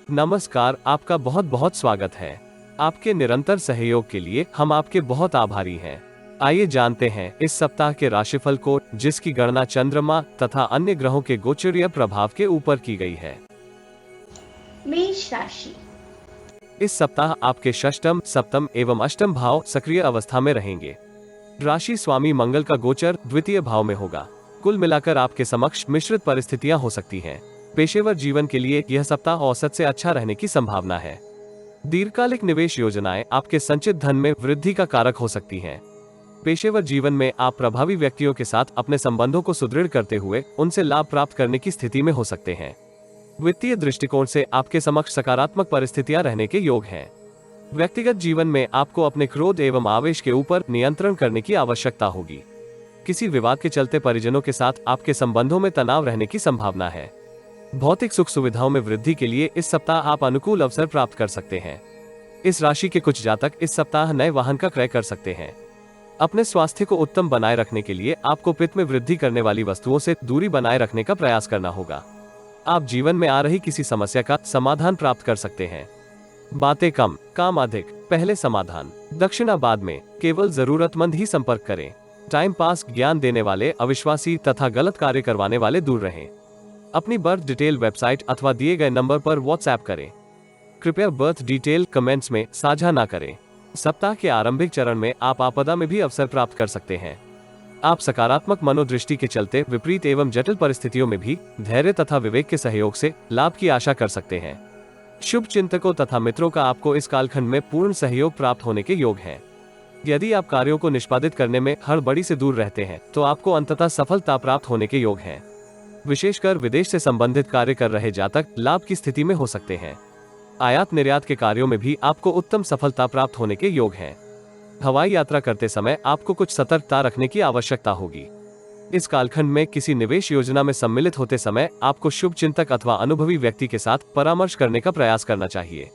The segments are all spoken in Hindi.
नमस्कार, आपका बहुत बहुत स्वागत है। आपके निरंतर सहयोग के लिए हम आपके बहुत आभारी हैं। आइए जानते हैं इस सप्ताह के राशिफल को, जिसकी गणना चंद्रमा तथा अन्य ग्रहों के गोचरीय प्रभाव के ऊपर की गई है। मेष राशि। इस सप्ताह आपके षष्टम, सप्तम एवं अष्टम भाव सक्रिय अवस्था में रहेंगे। राशि स्वामी मंगल का गोचर द्वितीय भाव में होगा। कुल मिलाकर आपके समक्ष मिश्रित परिस्थितियां हो सकती हैं। पेशेवर जीवन के लिए यह सप्ताह औसत से अच्छा रहने की संभावना है। दीर्घकालिक निवेश योजनाएं आपके संचित धन में वृद्धि का कारक हो सकती हैं। पेशेवर जीवन में आप प्रभावी व्यक्तियों के साथ अपने संबंधों को सुदृढ़ करते हुए उनसे लाभ प्राप्त करने की स्थिति में हो सकते हैं। वित्तीय दृष्टिकोण से आपके समक्ष सकारात्मक परिस्थितियां रहने के योग हैं। व्यक्तिगत जीवन में आपको अपने क्रोध एवं आवेश के ऊपर नियंत्रण करने की आवश्यकता होगी। किसी विवाद के चलते परिजनों के साथ आपके संबंधों में तनाव रहने की संभावना है। भौतिक सुख सुविधाओं में वृद्धि के लिए इस सप्ताह आप अनुकूल अवसर प्राप्त कर सकते हैं। इस राशि के कुछ जातक इस सप्ताह नए वाहन का क्रय कर सकते हैं। अपने स्वास्थ्य को उत्तम बनाए रखने के लिए आपको पित्त में वृद्धि करने वाली वस्तुओं से दूरी बनाए रखने का प्रयास करना होगा। आप जीवन में आ रही किसी समस्या का समाधान प्राप्त कर सकते हैं। बातें कम, काम अधिक। पहले समाधान, दक्षिणाबाद में केवल जरूरतमंद ही संपर्क करें। टाइम पास, ज्ञान देने वाले, अविश्वासी तथा गलत कार्य करवाने वाले दूर रहें। अपनी बर्थ डिटेल वेबसाइट अथवा दिए गए नंबर पर व्हाट्सएप करें। कृपया बर्थ डिटेल कमेंट्स में साझा ना करें। सप्ताह के आरंभिक चरण में आप आपदा में भी अवसर प्राप्त कर सकते हैं। आप सकारात्मक मनोदृष्टि के चलते विपरीत एवं जटिल परिस्थितियों में भी धैर्य तथा विवेक के सहयोग से लाभ की आशा कर सकते हैं। शुभ चिंतकों तथा मित्रों का आपको इस कालखंड में पूर्ण सहयोग प्राप्त होने के योग है। यदि आप कार्यों को निष्पादित करने में हड़बड़ी से दूर रहते हैं तो आपको अंततः सफलता प्राप्त होने के योग है। विशेषकर विदेश से संबंधित कार्य कर रहे जातक लाभ की स्थिति में हो सकते हैं। आयात निर्यात के कार्यों में भी आपको उत्तम सफलता प्राप्त होने के योग हैं। हवाई यात्रा करते समय आपको कुछ सतर्कता रखने की आवश्यकता होगी। इस कालखंड में किसी निवेश योजना में सम्मिलित होते समय आपको शुभ चिंतक अथवा अनुभवी व्यक्ति के साथ परामर्श करने का प्रयास करना चाहिए।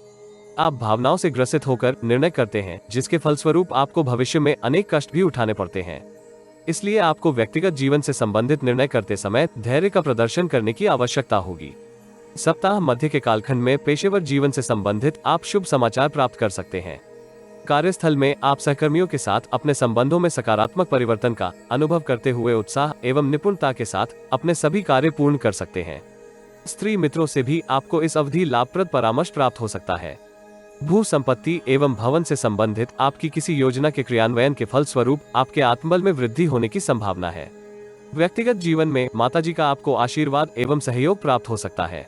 आप भावनाओं से ग्रसित होकर निर्णय करते हैं, जिसके फलस्वरूप आपको भविष्य में अनेक कष्ट भी उठाने पड़ते हैं। इसलिए आपको व्यक्तिगत जीवन से संबंधित निर्णय करते समय धैर्य का प्रदर्शन करने की आवश्यकता होगी। सप्ताह मध्य के कालखंड में पेशेवर जीवन से संबंधित आप शुभ समाचार प्राप्त कर सकते हैं। कार्यस्थल में आप सहकर्मियों के साथ अपने संबंधों में सकारात्मक परिवर्तन का अनुभव करते हुए उत्साह एवं निपुणता के साथ अपने सभी कार्य पूर्ण कर सकते हैं। स्त्री मित्रों से भी आपको इस अवधि लाभप्रद परामर्श प्राप्त हो सकता है। भू संपत्ति एवं भवन से संबंधित आपकी किसी योजना के क्रियान्वयन के फल स्वरूप आपके आत्मबल में वृद्धि होने की संभावना है। व्यक्तिगत जीवन में माताजी का आपको आशीर्वाद एवं सहयोग प्राप्त हो सकता है।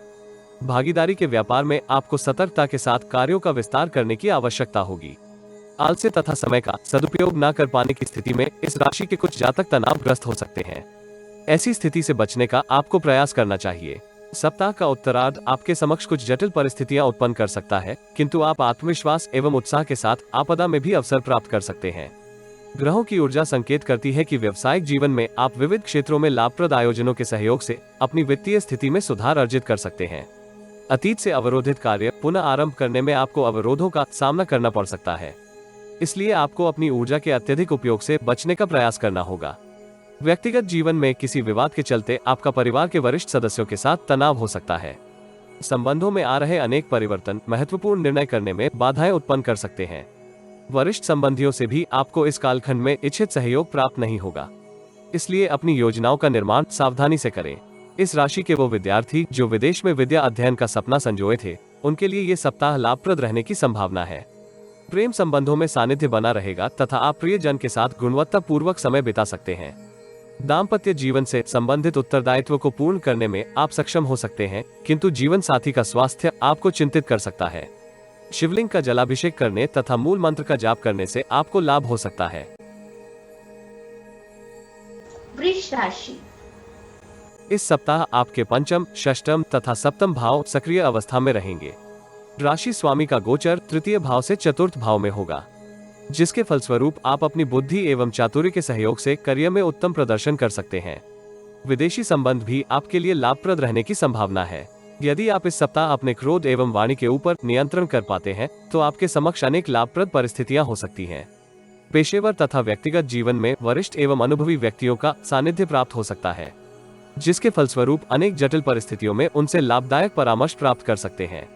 भागीदारी के व्यापार में आपको सतर्कता के साथ कार्यों का विस्तार करने की आवश्यकता होगी। आलस्य तथा समय का सदुपयोग न कर पाने की स्थिति में इस राशि के कुछ जातक तनावग्रस्त हो सकते हैं। ऐसी स्थिति से बचने का आपको प्रयास करना चाहिए। सप्ताह का उत्तरार्ध आपके समक्ष कुछ जटिल परिस्थितियां उत्पन्न कर सकता है, किंतु आप आत्मविश्वास एवं उत्साह के साथ आपदा में भी अवसर प्राप्त कर सकते हैं। ग्रहों की ऊर्जा संकेत करती है कि व्यवसायिक जीवन में आप विविध क्षेत्रों में लाभप्रद आयोजनों के सहयोग से अपनी वित्तीय स्थिति में सुधार अर्जित कर सकते हैं। अतीत से अवरोधित कार्य पुनः आरंभ करने में आपको अवरोधों का सामना करना पड़ सकता है। इसलिए आपको अपनी ऊर्जा के अत्यधिक उपयोग से बचने का प्रयास करना होगा। व्यक्तिगत जीवन में किसी विवाद के चलते आपका परिवार के वरिष्ठ सदस्यों के साथ तनाव हो सकता है। संबंधों में आ रहे अनेक परिवर्तन महत्वपूर्ण निर्णय करने में बाधाएं उत्पन्न कर सकते हैं। वरिष्ठ संबंधियों से भी आपको इस कालखंड में इच्छित सहयोग प्राप्त नहीं होगा। इसलिए अपनी योजनाओं का निर्माण सावधानी से करें। इस राशि के वो विद्यार्थी जो विदेश में विद्या अध्ययन का सपना संजोए थे, उनके लिए ये सप्ताह लाभप्रद रहने की संभावना है। प्रेम संबंधों में सानिध्य बना रहेगा तथा आप प्रियजन के साथ गुणवत्तापूर्वक समय बिता सकते हैं। दाम्पत्य जीवन से संबंधित उत्तरदायित्व को पूर्ण करने में आप सक्षम हो सकते हैं, किंतु जीवन साथी का स्वास्थ्य आपको चिंतित कर सकता है। शिवलिंग का जलाभिषेक करने तथा मूल मंत्र का जाप करने से आपको लाभ हो सकता है। वृष राशि। इस सप्ताह आपके पंचम, षष्टम तथा सप्तम भाव सक्रिय अवस्था में रहेंगे। राशि स्वामी का गोचर तृतीय भाव से चतुर्थ भाव में होगा, जिसके फलस्वरूप आप अपनी बुद्धि एवं चातुर्य के सहयोग से करियर में उत्तम प्रदर्शन कर सकते हैं। विदेशी संबंध भी आपके लिए लाभप्रद रहने की संभावना है। यदि आप इस सप्ताह अपने क्रोध एवं वाणी के ऊपर नियंत्रण कर पाते हैं तो आपके समक्ष अनेक लाभप्रद परिस्थितियां हो सकती हैं। पेशेवर तथा व्यक्तिगत जीवन में वरिष्ठ एवं अनुभवी व्यक्तियों का सानिध्य प्राप्त हो सकता है, जिसके फलस्वरूप अनेक जटिल परिस्थितियों में उनसे लाभदायक परामर्श प्राप्त कर सकते हैं।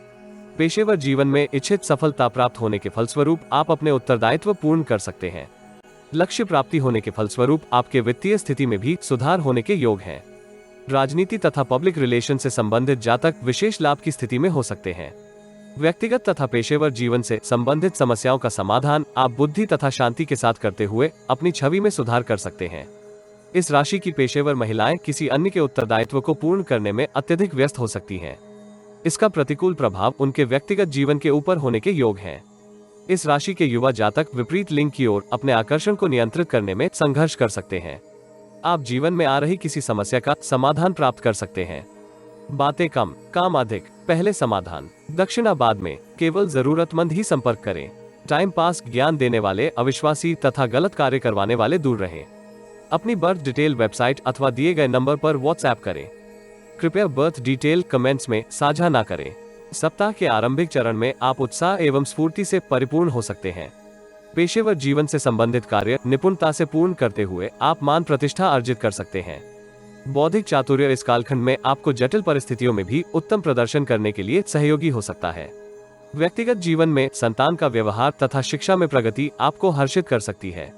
पेशेवर जीवन में इच्छित सफलता प्राप्त होने के फलस्वरूप आप अपने उत्तरदायित्व पूर्ण कर सकते हैं। लक्ष्य प्राप्ति होने के फलस्वरूप आपके वित्तीय स्थिति में भी सुधार होने के योग हैं। राजनीति तथा पब्लिक रिलेशन से संबंधित जातक विशेष लाभ की स्थिति में हो सकते हैं। व्यक्तिगत तथा पेशेवर जीवन से संबंधित समस्याओं का समाधान आप बुद्धि तथा शांति के साथ करते हुए अपनी छवि में सुधार कर सकते हैं। इस राशि की पेशेवर महिलाएं किसी अन्य के उत्तरदायित्व को पूर्ण करने में अत्यधिक व्यस्त हो सकती हैं। इसका प्रतिकूल प्रभाव उनके व्यक्तिगत जीवन के ऊपर होने के योग हैं। इस राशि के युवा जातक विपरीत लिंग की ओर अपने आकर्षण को नियंत्रित करने में संघर्ष कर सकते हैं। आप जीवन में आ रही किसी समस्या का समाधान प्राप्त कर सकते हैं। बातें कम, काम अधिक, पहले समाधान। दक्षिणाबाद में केवल जरूरतमंद ही संपर्क करें। टाइम पास, ज्ञान देने वाले अविश्वासी तथा गलत कार्य करवाने वाले दूर रहें। अपनी बर्थ डिटेल वेबसाइट अथवा दिए गए नंबर पर व्हाट्सएप करें। कृपया बर्थ डिटेल कमेंट्स में साझा ना करें। सप्ताह के आरंभिक चरण में आप उत्साह एवं स्फूर्ति से परिपूर्ण हो सकते हैं। पेशेवर जीवन से संबंधित कार्य निपुणता से पूर्ण करते हुए आप मान प्रतिष्ठा अर्जित कर सकते हैं। बौद्धिक चातुर्य इस कालखंड में आपको जटिल परिस्थितियों में भी उत्तम प्रदर्शन करने के लिए सहयोगी हो सकता है। व्यक्तिगत जीवन में संतान का व्यवहार तथा शिक्षा में प्रगति आपको हर्षित कर सकती है।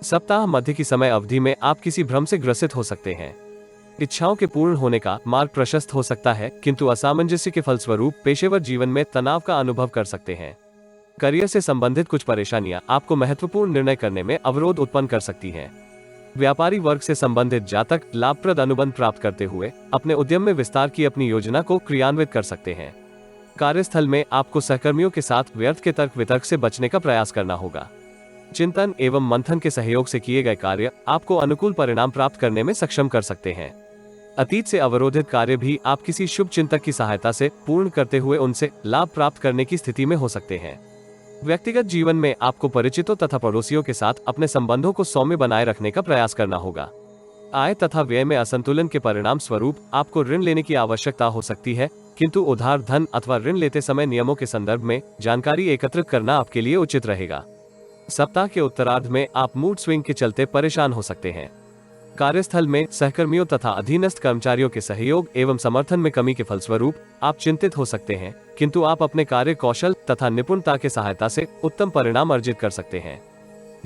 सप्ताह मध्य की समय अवधि में आप किसी भ्रम से ग्रसित हो सकते हैं। इच्छाओं के पूर्ण होने का मार्ग प्रशस्त हो सकता है, किंतु असामंजस्य के फलस्वरूप पेशेवर जीवन में तनाव का अनुभव कर सकते हैं। करियर से संबंधित कुछ परेशानियां आपको महत्वपूर्ण निर्णय करने में अवरोध उत्पन्न कर सकती हैं। व्यापारी वर्ग से संबंधित जातक लाभप्रद अनुबंध प्राप्त करते हुए अपने उद्यम में विस्तार की अपनी योजना को क्रियान्वित कर सकते हैं। कार्यस्थल में आपको सहकर्मियों के साथ व्यर्थ के तर्क वितर्क से बचने का प्रयास करना होगा। चिंतन एवं मंथन के सहयोग से किए गए कार्य आपको अनुकूल परिणाम प्राप्त करने में सक्षम कर सकते हैं। अतीत से अवरोधित कार्य भी आप किसी शुभ चिंतक की सहायता से पूर्ण करते हुए उनसे लाभ प्राप्त करने की स्थिति में हो सकते हैं। व्यक्तिगत जीवन में आपको परिचितों तथा पड़ोसियों के साथ अपने संबंधों को सौम्य बनाए रखने का प्रयास करना होगा। आय तथा व्यय में असंतुलन के परिणाम स्वरूप आपको ऋण लेने की आवश्यकता हो सकती है, किंतु उधार धन अथवा ऋण लेते समय नियमों के संदर्भ में जानकारी एकत्रित करना आपके लिए उचित रहेगा। सप्ताह के उत्तरार्ध में आप मूड स्विंग के चलते परेशान हो सकते हैं। कार्यस्थल में सहकर्मियों तथा अधीनस्थ कर्मचारियों के सहयोग एवं समर्थन में कमी के फलस्वरूप आप चिंतित हो सकते हैं, किंतु आप अपने कार्य कौशल तथा निपुणता के सहायता से उत्तम परिणाम अर्जित कर सकते हैं।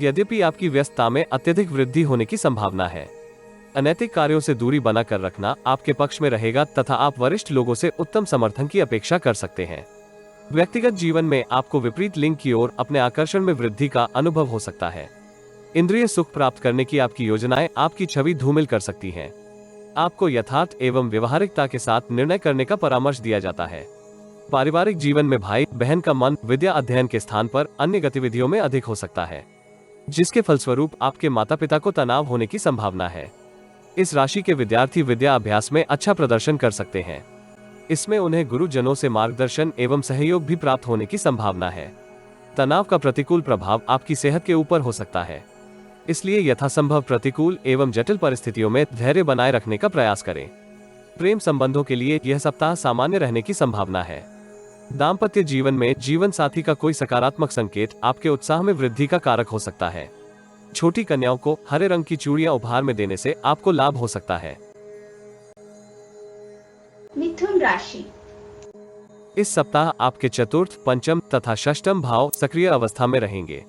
यद्यपि आपकी व्यस्तता में अत्यधिक वृद्धि होने की संभावना है। अनैतिक कार्यों से दूरी बनाकर रखना आपके पक्ष में रहेगा तथा आप वरिष्ठ लोगों से उत्तम समर्थन की अपेक्षा कर सकते हैं। व्यक्तिगत जीवन में आपको विपरीत लिंग की ओर अपने आकर्षण में वृद्धि का अनुभव हो सकता है। इंद्रिय सुख प्राप्त करने की आपकी योजनाएं आपकी छवि धूमिल कर सकती हैं। आपको यथार्थ एवं व्यवहारिकता के साथ निर्णय करने का परामर्श दिया जाता है। पारिवारिक जीवन में भाई बहन का मन विद्या अध्ययन के स्थान पर अन्य गतिविधियों में अधिक हो सकता है, जिसके फलस्वरूप आपके माता पिता को तनाव होने की संभावना है। इस राशि के विद्यार्थी विद्या अभ्यास में अच्छा प्रदर्शन कर सकते हैं। इसमें उन्हें गुरुजनों से मार्गदर्शन एवं सहयोग भी प्राप्त होने की संभावना है। तनाव का प्रतिकूल प्रभाव आपकी सेहत के ऊपर हो सकता है, इसलिए यथासंभव प्रतिकूल एवं जटिल परिस्थितियों में धैर्य बनाए रखने का प्रयास करें। प्रेम संबंधों के लिए यह सप्ताह सामान्य रहने की संभावना है। दाम्पत्य जीवन में जीवन साथी का कोई सकारात्मक संकेत आपके उत्साह में वृद्धि का कारक हो सकता है। छोटी कन्याओं को हरे रंग की चूड़ियां उपहार में देने से आपको लाभ हो सकता है। मिथुन राशि। इस सप्ताह आपके चतुर्थ, पंचम तथा षष्ठम भाव सक्रिय अवस्था में रहेंगे।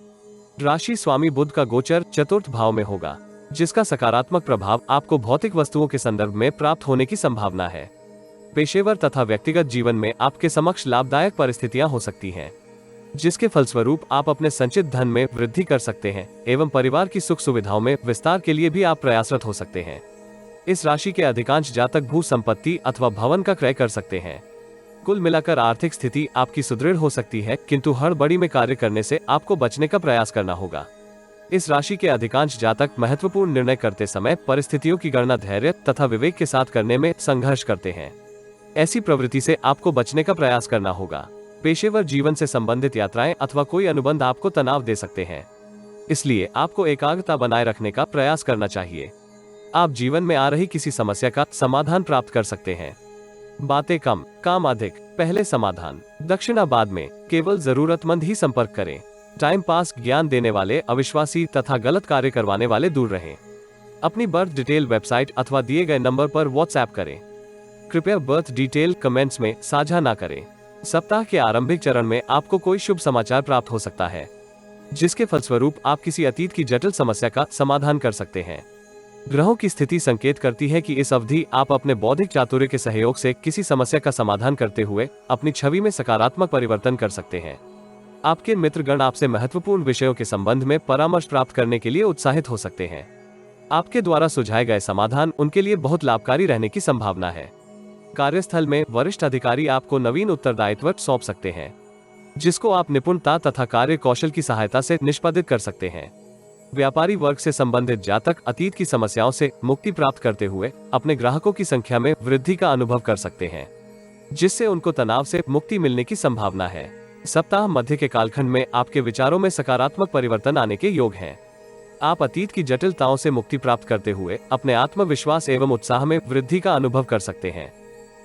राशि स्वामी बुध का गोचर चतुर्थ भाव में होगा, जिसका सकारात्मक प्रभाव आपको भौतिक वस्तुओं के संदर्भ में प्राप्त होने की संभावना है। पेशेवर तथा व्यक्तिगत जीवन में आपके समक्ष लाभदायक परिस्थितियां हो सकती हैं, जिसके फलस्वरूप आप अपने संचित धन में वृद्धि कर सकते हैं एवं परिवार की सुख सुविधाओं में विस्तार के लिए भी आप प्रयासरत हो सकते हैं। इस राशि के अधिकांश जातक भू संपत्ति अथवा भवन का क्रय कर सकते हैं। कुल मिलाकर आर्थिक स्थिति आपकी सुदृढ़ हो सकती है, किंतु हड़बड़ी में कार्य करने से आपको बचने का प्रयास करना होगा। इस राशि के अधिकांश जातक महत्वपूर्ण निर्णय करते समय परिस्थितियों की गणना धैर्य तथा विवेक के साथ करने में संघर्ष करते हैं। ऐसी प्रवृत्ति से आपको बचने का प्रयास करना होगा। पेशेवर जीवन से संबंधित यात्राएं अथवा कोई अनुबंध आपको तनाव दे सकते हैं, इसलिए आपको एकाग्रता बनाए रखने का प्रयास करना चाहिए। आप जीवन में आ रही किसी समस्या का समाधान प्राप्त कर सकते हैं। बातें कम, काम अधिक, पहले समाधान। दक्षिणाबाद में केवल जरूरतमंद ही संपर्क करें। टाइम पास, ज्ञान देने वाले अविश्वासी तथा गलत कार्य करवाने वाले दूर रहें। अपनी बर्थ डिटेल वेबसाइट अथवा दिए गए नंबर पर व्हाट्सएप करें। कृपया बर्थ डिटेल कमेंट्स में साझा ना करें। सप्ताह के आरंभिक चरण में आपको कोई शुभ समाचार प्राप्त हो सकता है, जिसके फलस्वरूप आप किसी अतीत की जटिल समस्या का समाधान कर सकते हैं। ग्रहों की स्थिति संकेत करती है कि इस अवधि आप अपने बौद्धिक चातुर्य के सहयोग से किसी समस्या का समाधान करते हुए अपनी छवि में सकारात्मक परिवर्तन कर सकते हैं। आपके मित्रगण आपसे महत्वपूर्ण विषयों के संबंध में परामर्श प्राप्त करने के लिए उत्साहित हो सकते हैं। आपके द्वारा सुझाए गए समाधान उनके लिए बहुत लाभकारी रहने की संभावना है। कार्यस्थल में वरिष्ठ अधिकारी आपको नवीन उत्तरदायित्व सौंप सकते हैं, जिसको आप निपुणता तथा कार्य कौशल की सहायता से निष्पादित कर सकते हैं। व्यापारी वर्ग से संबंधित जातक अतीत की समस्याओं से मुक्ति प्राप्त करते हुए अपने ग्राहकों की संख्या में वृद्धि का अनुभव कर सकते हैं, जिससे उनको तनाव से मुक्ति मिलने की संभावना है। सप्ताह मध्य के कालखंड में आपके विचारों में सकारात्मक परिवर्तन आने के योग हैं। आप अतीत की जटिलताओं से मुक्ति प्राप्त करते हुए अपने आत्मविश्वास एवं उत्साह में वृद्धि का अनुभव कर सकते हैं।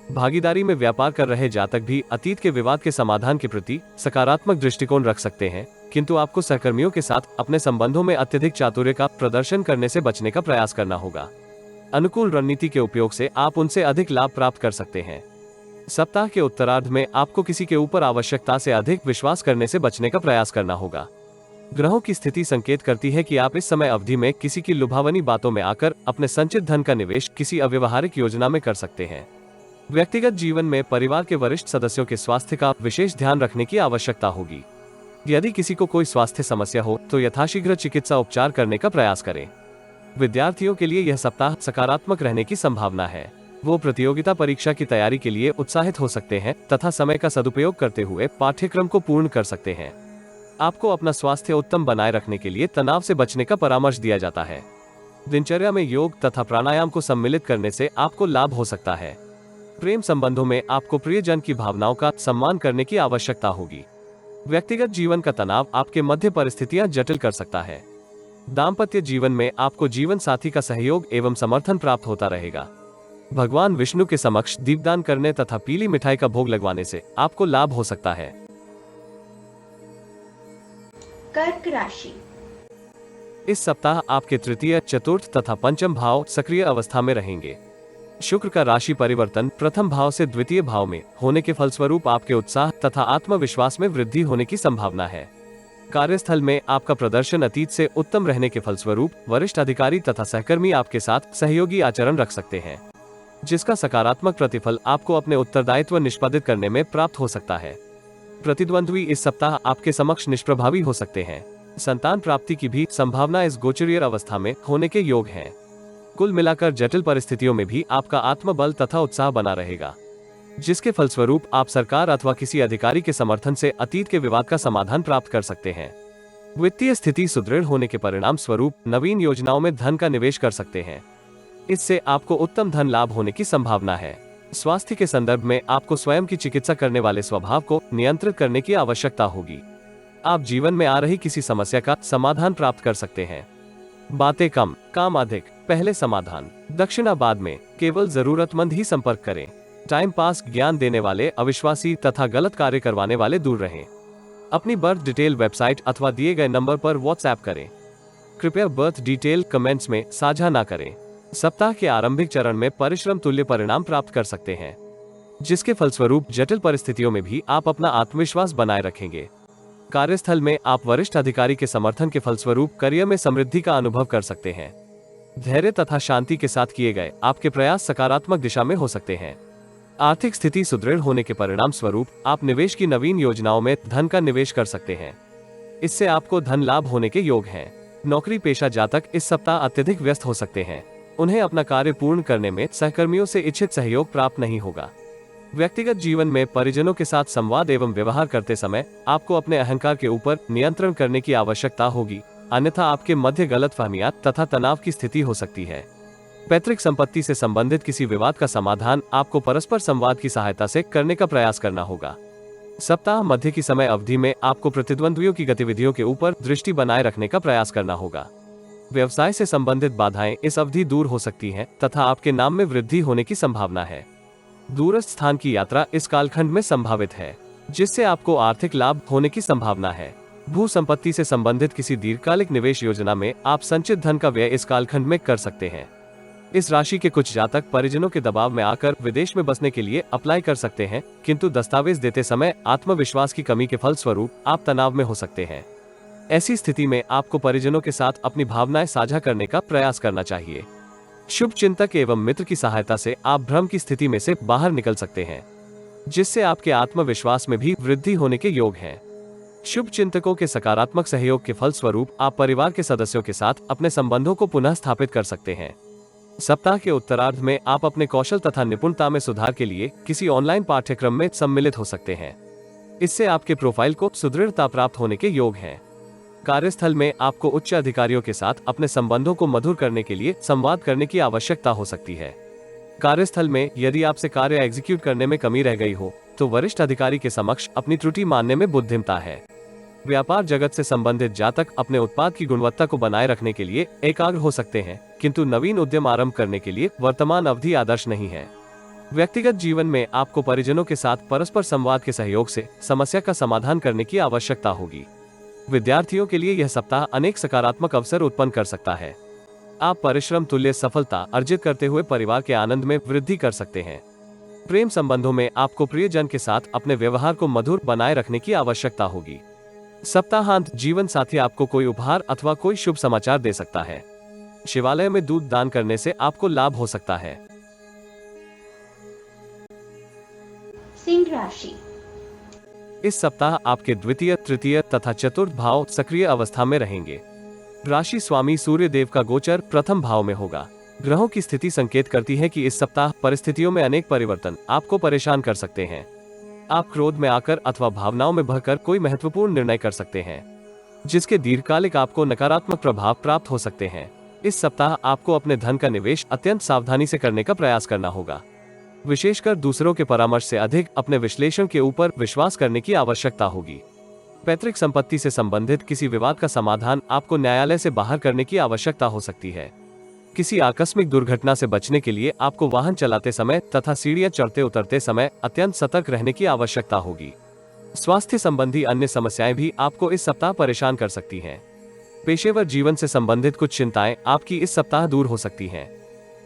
भागीदारी में व्यापार कर रहे जातक भी अतीत के विवाद के समाधान के प्रति सकारात्मक दृष्टिकोण रख सकते हैं, किंतु आपको सहकर्मियों के साथ अपने संबंधों में अत्यधिक चातुर्य का प्रदर्शन करने से बचने का प्रयास करना होगा। अनुकूल रणनीति के उपयोग से आप उनसे अधिक लाभ प्राप्त कर सकते हैं। सप्ताह के उत्तरार्ध में आपको किसी के ऊपर आवश्यकता से अधिक विश्वास करने से बचने का प्रयास करना होगा। ग्रहों की स्थिति संकेत करती है कि आप इस समय अवधि में किसी की लुभावनी बातों में आकर अपने संचित धन का निवेश किसी अव्यवहारिक योजना में कर सकते हैं। व्यक्तिगत जीवन में परिवार के वरिष्ठ सदस्यों के स्वास्थ्य का विशेष ध्यान रखने की आवश्यकता होगी। यदि किसी को कोई स्वास्थ्य समस्या हो तो यथाशीघ्र चिकित्सा उपचार करने का प्रयास करें। विद्यार्थियों के लिए यह सप्ताह सकारात्मक रहने की संभावना है। वो प्रतियोगिता परीक्षा की तैयारी के लिए उत्साहित हो सकते हैं तथा समय का सदुपयोग करते हुए पाठ्यक्रम को पूर्ण कर सकते हैं। आपको अपना स्वास्थ्य उत्तम बनाए रखने के लिए तनाव से बचने का परामर्श दिया जाता है। दिनचर्या में योग तथा प्राणायाम को सम्मिलित करने से आपको लाभ हो सकता है। प्रेम संबंधों में आपको प्रियजन की भावनाओं का सम्मान करने की आवश्यकता होगी। व्यक्तिगत जीवन का तनाव आपके मध्य परिस्थितियां जटिल कर सकता है। दाम्पत्य जीवन में आपको जीवन साथी का सहयोग एवं समर्थन प्राप्त होता रहेगा। भगवान विष्णु के समक्ष दीपदान करने तथा पीली मिठाई का भोग लगवाने से आपको लाभ हो सकता है। कर्क राशि। इस सप्ताह आपके तृतीय, चतुर्थ तथा पंचम भाव सक्रिय अवस्था में रहेंगे। शुक्र का राशि परिवर्तन प्रथम भाव से द्वितीय भाव में होने के फलस्वरूप आपके उत्साह तथा आत्मविश्वास में वृद्धि होने की संभावना है। कार्यस्थल में आपका प्रदर्शन अतीत से उत्तम रहने के फलस्वरूप वरिष्ठ अधिकारी तथा सहकर्मी आपके साथ सहयोगी आचरण रख सकते हैं, जिसका सकारात्मक प्रतिफल आपको अपने उत्तरदायित्व निष्पादित करने में प्राप्त हो सकता है। प्रतिद्वंद्वी इस सप्ताह आपके समक्ष निष्प्रभावी हो सकते हैं। संतान प्राप्ति की भी संभावना इस गोचरीय अवस्था में होने के योग है। कुल मिलाकर जटिल परिस्थितियों में भी आपका आत्मबल तथा उत्साह बना रहेगा, जिसके फलस्वरूप आप सरकार अथवा किसी अधिकारी के समर्थन से अतीत के विवाद का समाधान प्राप्त कर सकते हैं। वित्तीय स्थिति सुदृढ़ होने के परिणाम स्वरूप नवीन योजनाओं में धन का निवेश कर सकते हैं। इससे आपको उत्तम धन लाभ होने की संभावना है। स्वास्थ्य के संदर्भ में आपको स्वयं की चिकित्सा करने वाले स्वभाव को नियंत्रित करने की आवश्यकता होगी। आप जीवन में आ रही किसी समस्या का समाधान प्राप्त कर सकते हैं। बातें कम, काम अधिक। पहले समाधान। दक्षिणा बाद में। केवल जरूरतमंद ही संपर्क करें। टाइम पास, ज्ञान देने वाले, अविश्वासी तथा गलत कार्य करवाने वाले दूर रहें। अपनी बर्थ डिटेल वेबसाइट अथवा दिए गए नंबर पर व्हाट्सएप करें। कृपया बर्थ डिटेल कमेंट्स में साझा ना करें। सप्ताह के आरंभिक चरण में परिश्रम तुल्य परिणाम प्राप्त कर सकते हैं, जिसके फलस्वरूप जटिल परिस्थितियों में भी आप अपना आत्मविश्वास बनाए रखेंगे। कार्यस्थल में आप वरिष्ठ अधिकारी के समर्थन के फलस्वरूप करियर में समृद्धि का अनुभव कर सकते हैं। धैर्य तथा शांति के साथ किए गए आपके प्रयास सकारात्मक दिशा में हो सकते हैं। आर्थिक स्थिति सुदृढ़ होने के परिणाम स्वरूप आप निवेश की नवीन योजनाओं में धन का निवेश कर सकते हैं। इससे आपको धन लाभ होने के योग हैं। नौकरी पेशा जातक इस सप्ताह अत्यधिक व्यस्त हो सकते हैं। उन्हें अपना कार्य पूर्ण करने में सहकर्मियों से इच्छित सहयोग प्राप्त नहीं होगा। व्यक्तिगत जीवन में परिजनों के साथ संवाद एवं व्यवहार करते समय आपको अपने अहंकार के ऊपर नियंत्रण करने की आवश्यकता होगी, अन्यथा आपके मध्य गलतफहमियां तथा तनाव की स्थिति हो सकती है। पैतृक संपत्ति से संबंधित किसी विवाद का समाधान आपको परस्पर संवाद की सहायता से करने का प्रयास करना होगा। सप्ताह मध्य की समय अवधि में आपको प्रतिद्वंद्वियों की गतिविधियों के ऊपर दृष्टि बनाए रखने का प्रयास करना होगा। व्यवसाय से संबंधित बाधाएं इस अवधि दूर हो सकती हैं तथा आपके नाम में वृद्धि होने की संभावना है। दूरस्थ स्थान की यात्रा इस कालखंड में संभावित है, जिससे आपको आर्थिक लाभ होने की संभावना है। भू संपत्ति से संबंधित किसी दीर्घकालिक निवेश योजना में आप संचित धन का व्यय इस कालखंड में कर सकते हैं। इस राशि के कुछ जातक परिजनों के दबाव में आकर विदेश में बसने के लिए अप्लाई कर सकते हैं, किंतु दस्तावेज देते समय आत्मविश्वास की कमी के फलस्वरूप आप तनाव में हो सकते हैं। ऐसी स्थिति में आपको परिजनों के साथ अपनी भावनाएं साझा करने का प्रयास करना चाहिए। शुभ चिंतक एवं मित्र की सहायता से आप भ्रम की स्थिति में से बाहर निकल सकते हैं, जिससे आपके आत्मविश्वास में भी वृद्धि होने के योग हैं। शुभ चिंतकों के सकारात्मक सहयोग के फलस्वरूप आप परिवार के सदस्यों के साथ अपने संबंधों को पुनः स्थापित कर सकते हैं। सप्ताह के उत्तरार्ध में आप अपने कौशल तथा निपुणता में सुधार के लिए किसी ऑनलाइन पाठ्यक्रम में सम्मिलित हो सकते हैं। इससे आपके प्रोफाइल को सुदृढ़ता प्राप्त होने के योग हैं। कार्यस्थल में आपको उच्च अधिकारियों के साथ अपने संबंधों को मधुर करने के लिए संवाद करने की आवश्यकता हो सकती है। कार्यस्थल में यदि आपसे कार्य एग्जीक्यूट करने में कमी रह गई हो, तो वरिष्ठ अधिकारी के समक्ष अपनी त्रुटि मानने में बुद्धिमता है। व्यापार जगत से संबंधित जातक अपने उत्पाद की गुणवत्ता को बनाए रखने के लिए एकाग्र हो सकते हैं, किंतु नवीन उद्यम आरंभ करने के लिए वर्तमान अवधि आदर्श नहीं है। व्यक्तिगत जीवन में आपको परिजनों के साथ परस्पर संवाद के सहयोग से समस्या का समाधान करने की आवश्यकता होगी। विद्यार्थियों के लिए यह सप्ताह अनेक सकारात्मक अवसर उत्पन्न कर सकता है। आप परिश्रम तुल्य सफलता अर्जित करते हुए परिवार के आनंद में वृद्धि कर सकते हैं। प्रेम संबंधों में आपको प्रियजन के साथ अपने व्यवहार को मधुर बनाए रखने की आवश्यकता होगी। सप्ताहांत जीवन साथी आपको कोई उपहार अथवा कोई शुभ समाचार दे सकता है। शिवालय में दूध दान करने से आपको लाभ हो सकता है। सिंह राशि। इस सप्ताह आपके द्वितीय, तृतीय तथा चतुर्थ भाव सक्रिय अवस्था में रहेंगे। राशि स्वामी सूर्य देव का गोचर प्रथम भाव में होगा। ग्रहों की स्थिति संकेत करती है कि इस सप्ताह परिस्थितियों में अनेक परिवर्तन आपको परेशान कर सकते हैं। आप क्रोध में आकर अथवा भावनाओं में बहकर कोई महत्वपूर्ण निर्णय कर सकते हैं, जिसके दीर्घकालिक आपको नकारात्मक प्रभाव प्राप्त हो सकते हैं। इस सप्ताह आपको अपने धन का निवेश अत्यंत सावधानी से करने का प्रयास करना होगा। विशेषकर दूसरों के परामर्श से अधिक अपने विश्लेषण के ऊपर विश्वास करने की आवश्यकता होगी। पैतृक संपत्ति से संबंधित किसी विवाद का समाधान आपको न्यायालय से बाहर करने की आवश्यकता हो सकती है। किसी आकस्मिक दुर्घटना से बचने के लिए आपको वाहन चलाते समय तथा सीढ़ियां चढ़ते उतरते समय अत्यंत सतर्क रहने की आवश्यकता होगी। स्वास्थ्य संबंधी अन्य समस्याएं भी आपको इस सप्ताह परेशान कर सकती हैं। पेशेवर जीवन से संबंधित कुछ चिंताएं आपकी इस सप्ताह दूर हो सकती हैं।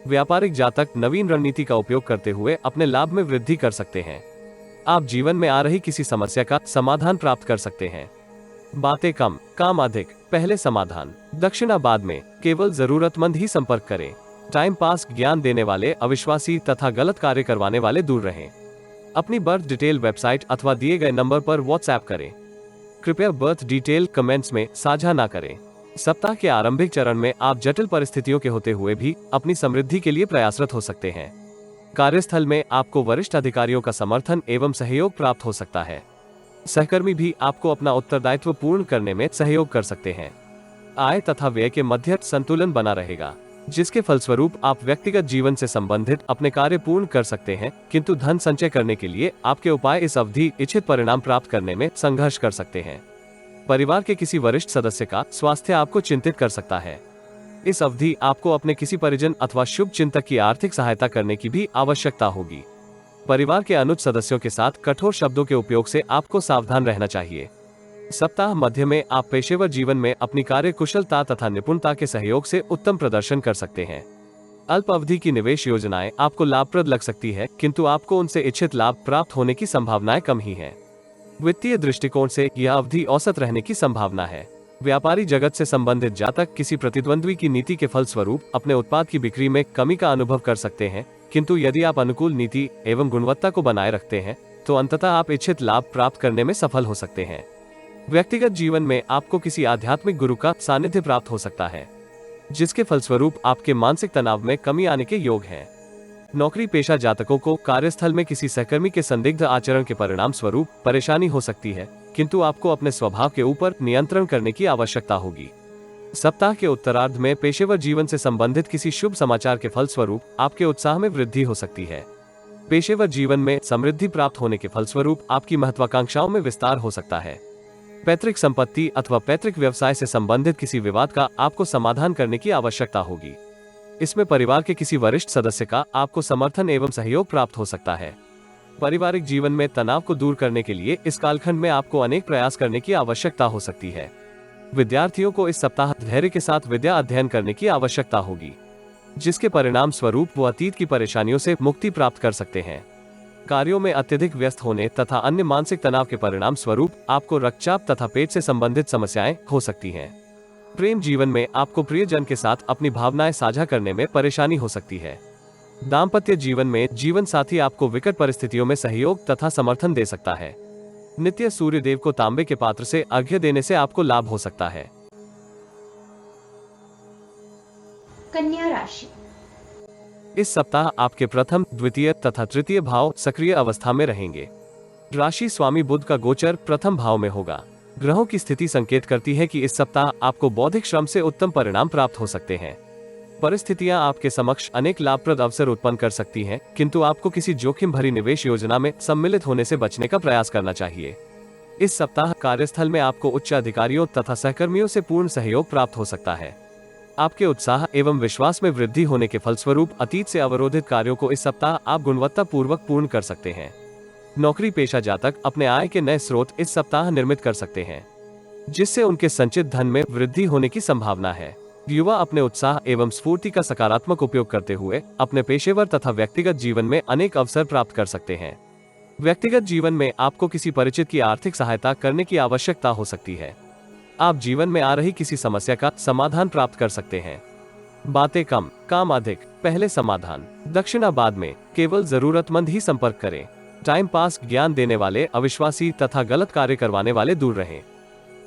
व्यापारिक जातक नवीन रणनीति का उपयोग करते हुए अपने लाभ में वृद्धि कर सकते हैं। आप जीवन में आ रही किसी समस्या का समाधान प्राप्त कर सकते हैं। बातें कम, काम अधिक, पहले समाधान, दक्षिणा बाद में। केवल जरूरतमंद ही संपर्क करें। टाइम पास, ज्ञान देने वाले, अविश्वासी तथा गलत कार्य करवाने वाले दूर रहें। अपनी बर्थ डिटेल वेबसाइट अथवा दिए गए नंबर पर व्हाट्सएप करें। कृपया बर्थ डिटेल कमेंट्स में साझा ना करें। सप्ताह के आरंभिक चरण में आप जटिल परिस्थितियों के होते हुए भी अपनी समृद्धि के लिए प्रयासरत हो सकते हैं। कार्यस्थल में आपको वरिष्ठ अधिकारियों का समर्थन एवं सहयोग प्राप्त हो सकता है। सहकर्मी भी आपको अपना उत्तरदायित्व पूर्ण करने में सहयोग कर सकते हैं। आय तथा व्यय के मध्य संतुलन बना रहेगा, जिसके फलस्वरूप आप व्यक्तिगत जीवन से संबंधित अपने कार्य पूर्ण कर सकते हैं, किंतु धन संचय करने के लिए आपके उपाय इस अवधि इच्छित परिणाम प्राप्त करने में संघर्ष कर सकते हैं। परिवार के किसी वरिष्ठ सदस्य का स्वास्थ्य आपको चिंतित कर सकता है। इस अवधि आपको अपने किसी परिजन अथवा शुभ चिंतक की आर्थिक सहायता करने की भी आवश्यकता होगी। परिवार के अनुज सदस्यों के साथ कठोर शब्दों के उपयोग से आपको सावधान रहना चाहिए। सप्ताह मध्य में आप पेशेवर जीवन में अपनी कार्य कुशलता तथा निपुणता के सहयोग से उत्तम प्रदर्शन कर सकते हैं। अल्प अवधि की निवेश योजनाएं आपको लाभप्रद लग सकती है, किंतु आपको उनसे इच्छित लाभ प्राप्त होने की संभावनाएं कम ही हैं। वित्तीय दृष्टिकोण से यह अवधि औसत रहने की संभावना है। व्यापारी जगत से संबंधित जातक किसी प्रतिद्वंद्वी की नीति के फलस्वरूप अपने उत्पाद की बिक्री में कमी का अनुभव कर सकते हैं, किंतु यदि आप अनुकूल नीति एवं गुणवत्ता को बनाए रखते हैं तो अंततः आप इच्छित लाभ प्राप्त करने में सफल हो सकते हैं। व्यक्तिगत जीवन में आपको किसी आध्यात्मिक गुरु का सानिध्य प्राप्त हो सकता है, जिसके फलस्वरूप आपके मानसिक तनाव में कमी आने के योग हैं। नौकरी पेशा जातकों को कार्यस्थल में किसी सहकर्मी के संदिग्ध आचरण के परिणाम स्वरूप परेशानी हो सकती है, किंतु आपको अपने स्वभाव के ऊपर नियंत्रण करने की आवश्यकता होगी। सप्ताह के उत्तरार्ध में पेशेवर जीवन से संबंधित किसी शुभ समाचार के फलस्वरूप आपके उत्साह में वृद्धि हो सकती है। पेशेवर जीवन में समृद्धि प्राप्त होने के फलस्वरूप आपकी महत्वाकांक्षाओं में विस्तार हो सकता है। पैतृक संपत्ति अथवा पैतृक व्यवसाय से संबंधित किसी विवाद का आपको समाधान करने की आवश्यकता होगी। इसमें परिवार के किसी वरिष्ठ सदस्य का आपको समर्थन एवं सहयोग प्राप्त हो सकता है। पारिवारिक जीवन में तनाव को दूर करने के लिए इस कालखंड में आपको अनेक प्रयास करने की आवश्यकता हो सकती है। विद्यार्थियों को इस सप्ताह धैर्य के साथ विद्या अध्ययन करने की आवश्यकता होगी। जिसके परिणाम स्वरूप वो अतीत की परेशानियों से मुक्ति प्राप्त कर सकते हैं। कार्यों में अत्यधिक व्यस्त होने तथा अन्य मानसिक तनाव के परिणाम स्वरूप आपको रक्तचाप तथा पेट से संबंधित समस्याएं हो सकती हैं। प्रेम जीवन में आपको प्रियजन के साथ अपनी भावनाएं साझा करने में परेशानी हो सकती है। दाम्पत्य जीवन में जीवन साथी आपको विकट परिस्थितियों में सहयोग तथा समर्थन दे सकता है। नित्य सूर्य देव को तांबे के पात्र से अर्घ्य देने से आपको लाभ हो सकता है। कन्या राशि। इस सप्ताह आपके प्रथम, द्वितीय तथा तृतीय भाव सक्रिय अवस्था में रहेंगे। राशि स्वामी बुध का गोचर प्रथम भाव में होगा। ग्रहों की स्थिति संकेत करती है कि इस सप्ताह आपको बौद्धिक श्रम से उत्तम परिणाम प्राप्त हो सकते हैं। परिस्थितियां आपके समक्ष अनेक लाभप्रद अवसर उत्पन्न कर सकती हैं, किंतु आपको किसी जोखिम भरी निवेश योजना में सम्मिलित होने से बचने का प्रयास करना चाहिए। इस सप्ताह कार्यस्थल में आपको उच्च अधिकारियों तथा सहकर्मियों से पूर्ण सहयोग प्राप्त हो सकता है। आपके उत्साह एवं विश्वास में वृद्धि होने के फलस्वरूप अतीत से अवरोधित कार्यों को इस सप्ताह आप गुणवत्तापूर्वक पूर्ण कर सकते हैं। नौकरी पेशा जातक अपने आय के नए स्रोत इस सप्ताह निर्मित कर सकते हैं, जिससे उनके संचित धन में वृद्धि होने की संभावना है। युवा अपने उत्साह एवं स्फूर्ति का सकारात्मक उपयोग करते हुए अपने पेशेवर तथा व्यक्तिगत जीवन में अनेक अवसर प्राप्त कर सकते हैं। व्यक्तिगत जीवन में आपको किसी परिचित की आर्थिक सहायता करने की आवश्यकता हो सकती है। आप जीवन में आ रही किसी समस्या का समाधान प्राप्त कर सकते हैं। बातें कम, काम अधिक, पहले समाधान। दक्षिणाबाद में केवल जरूरतमंद ही संपर्क करें। टाइम पास, ज्ञान देने वाले, अविश्वासी तथा गलत कार्य करवाने वाले दूर रहें।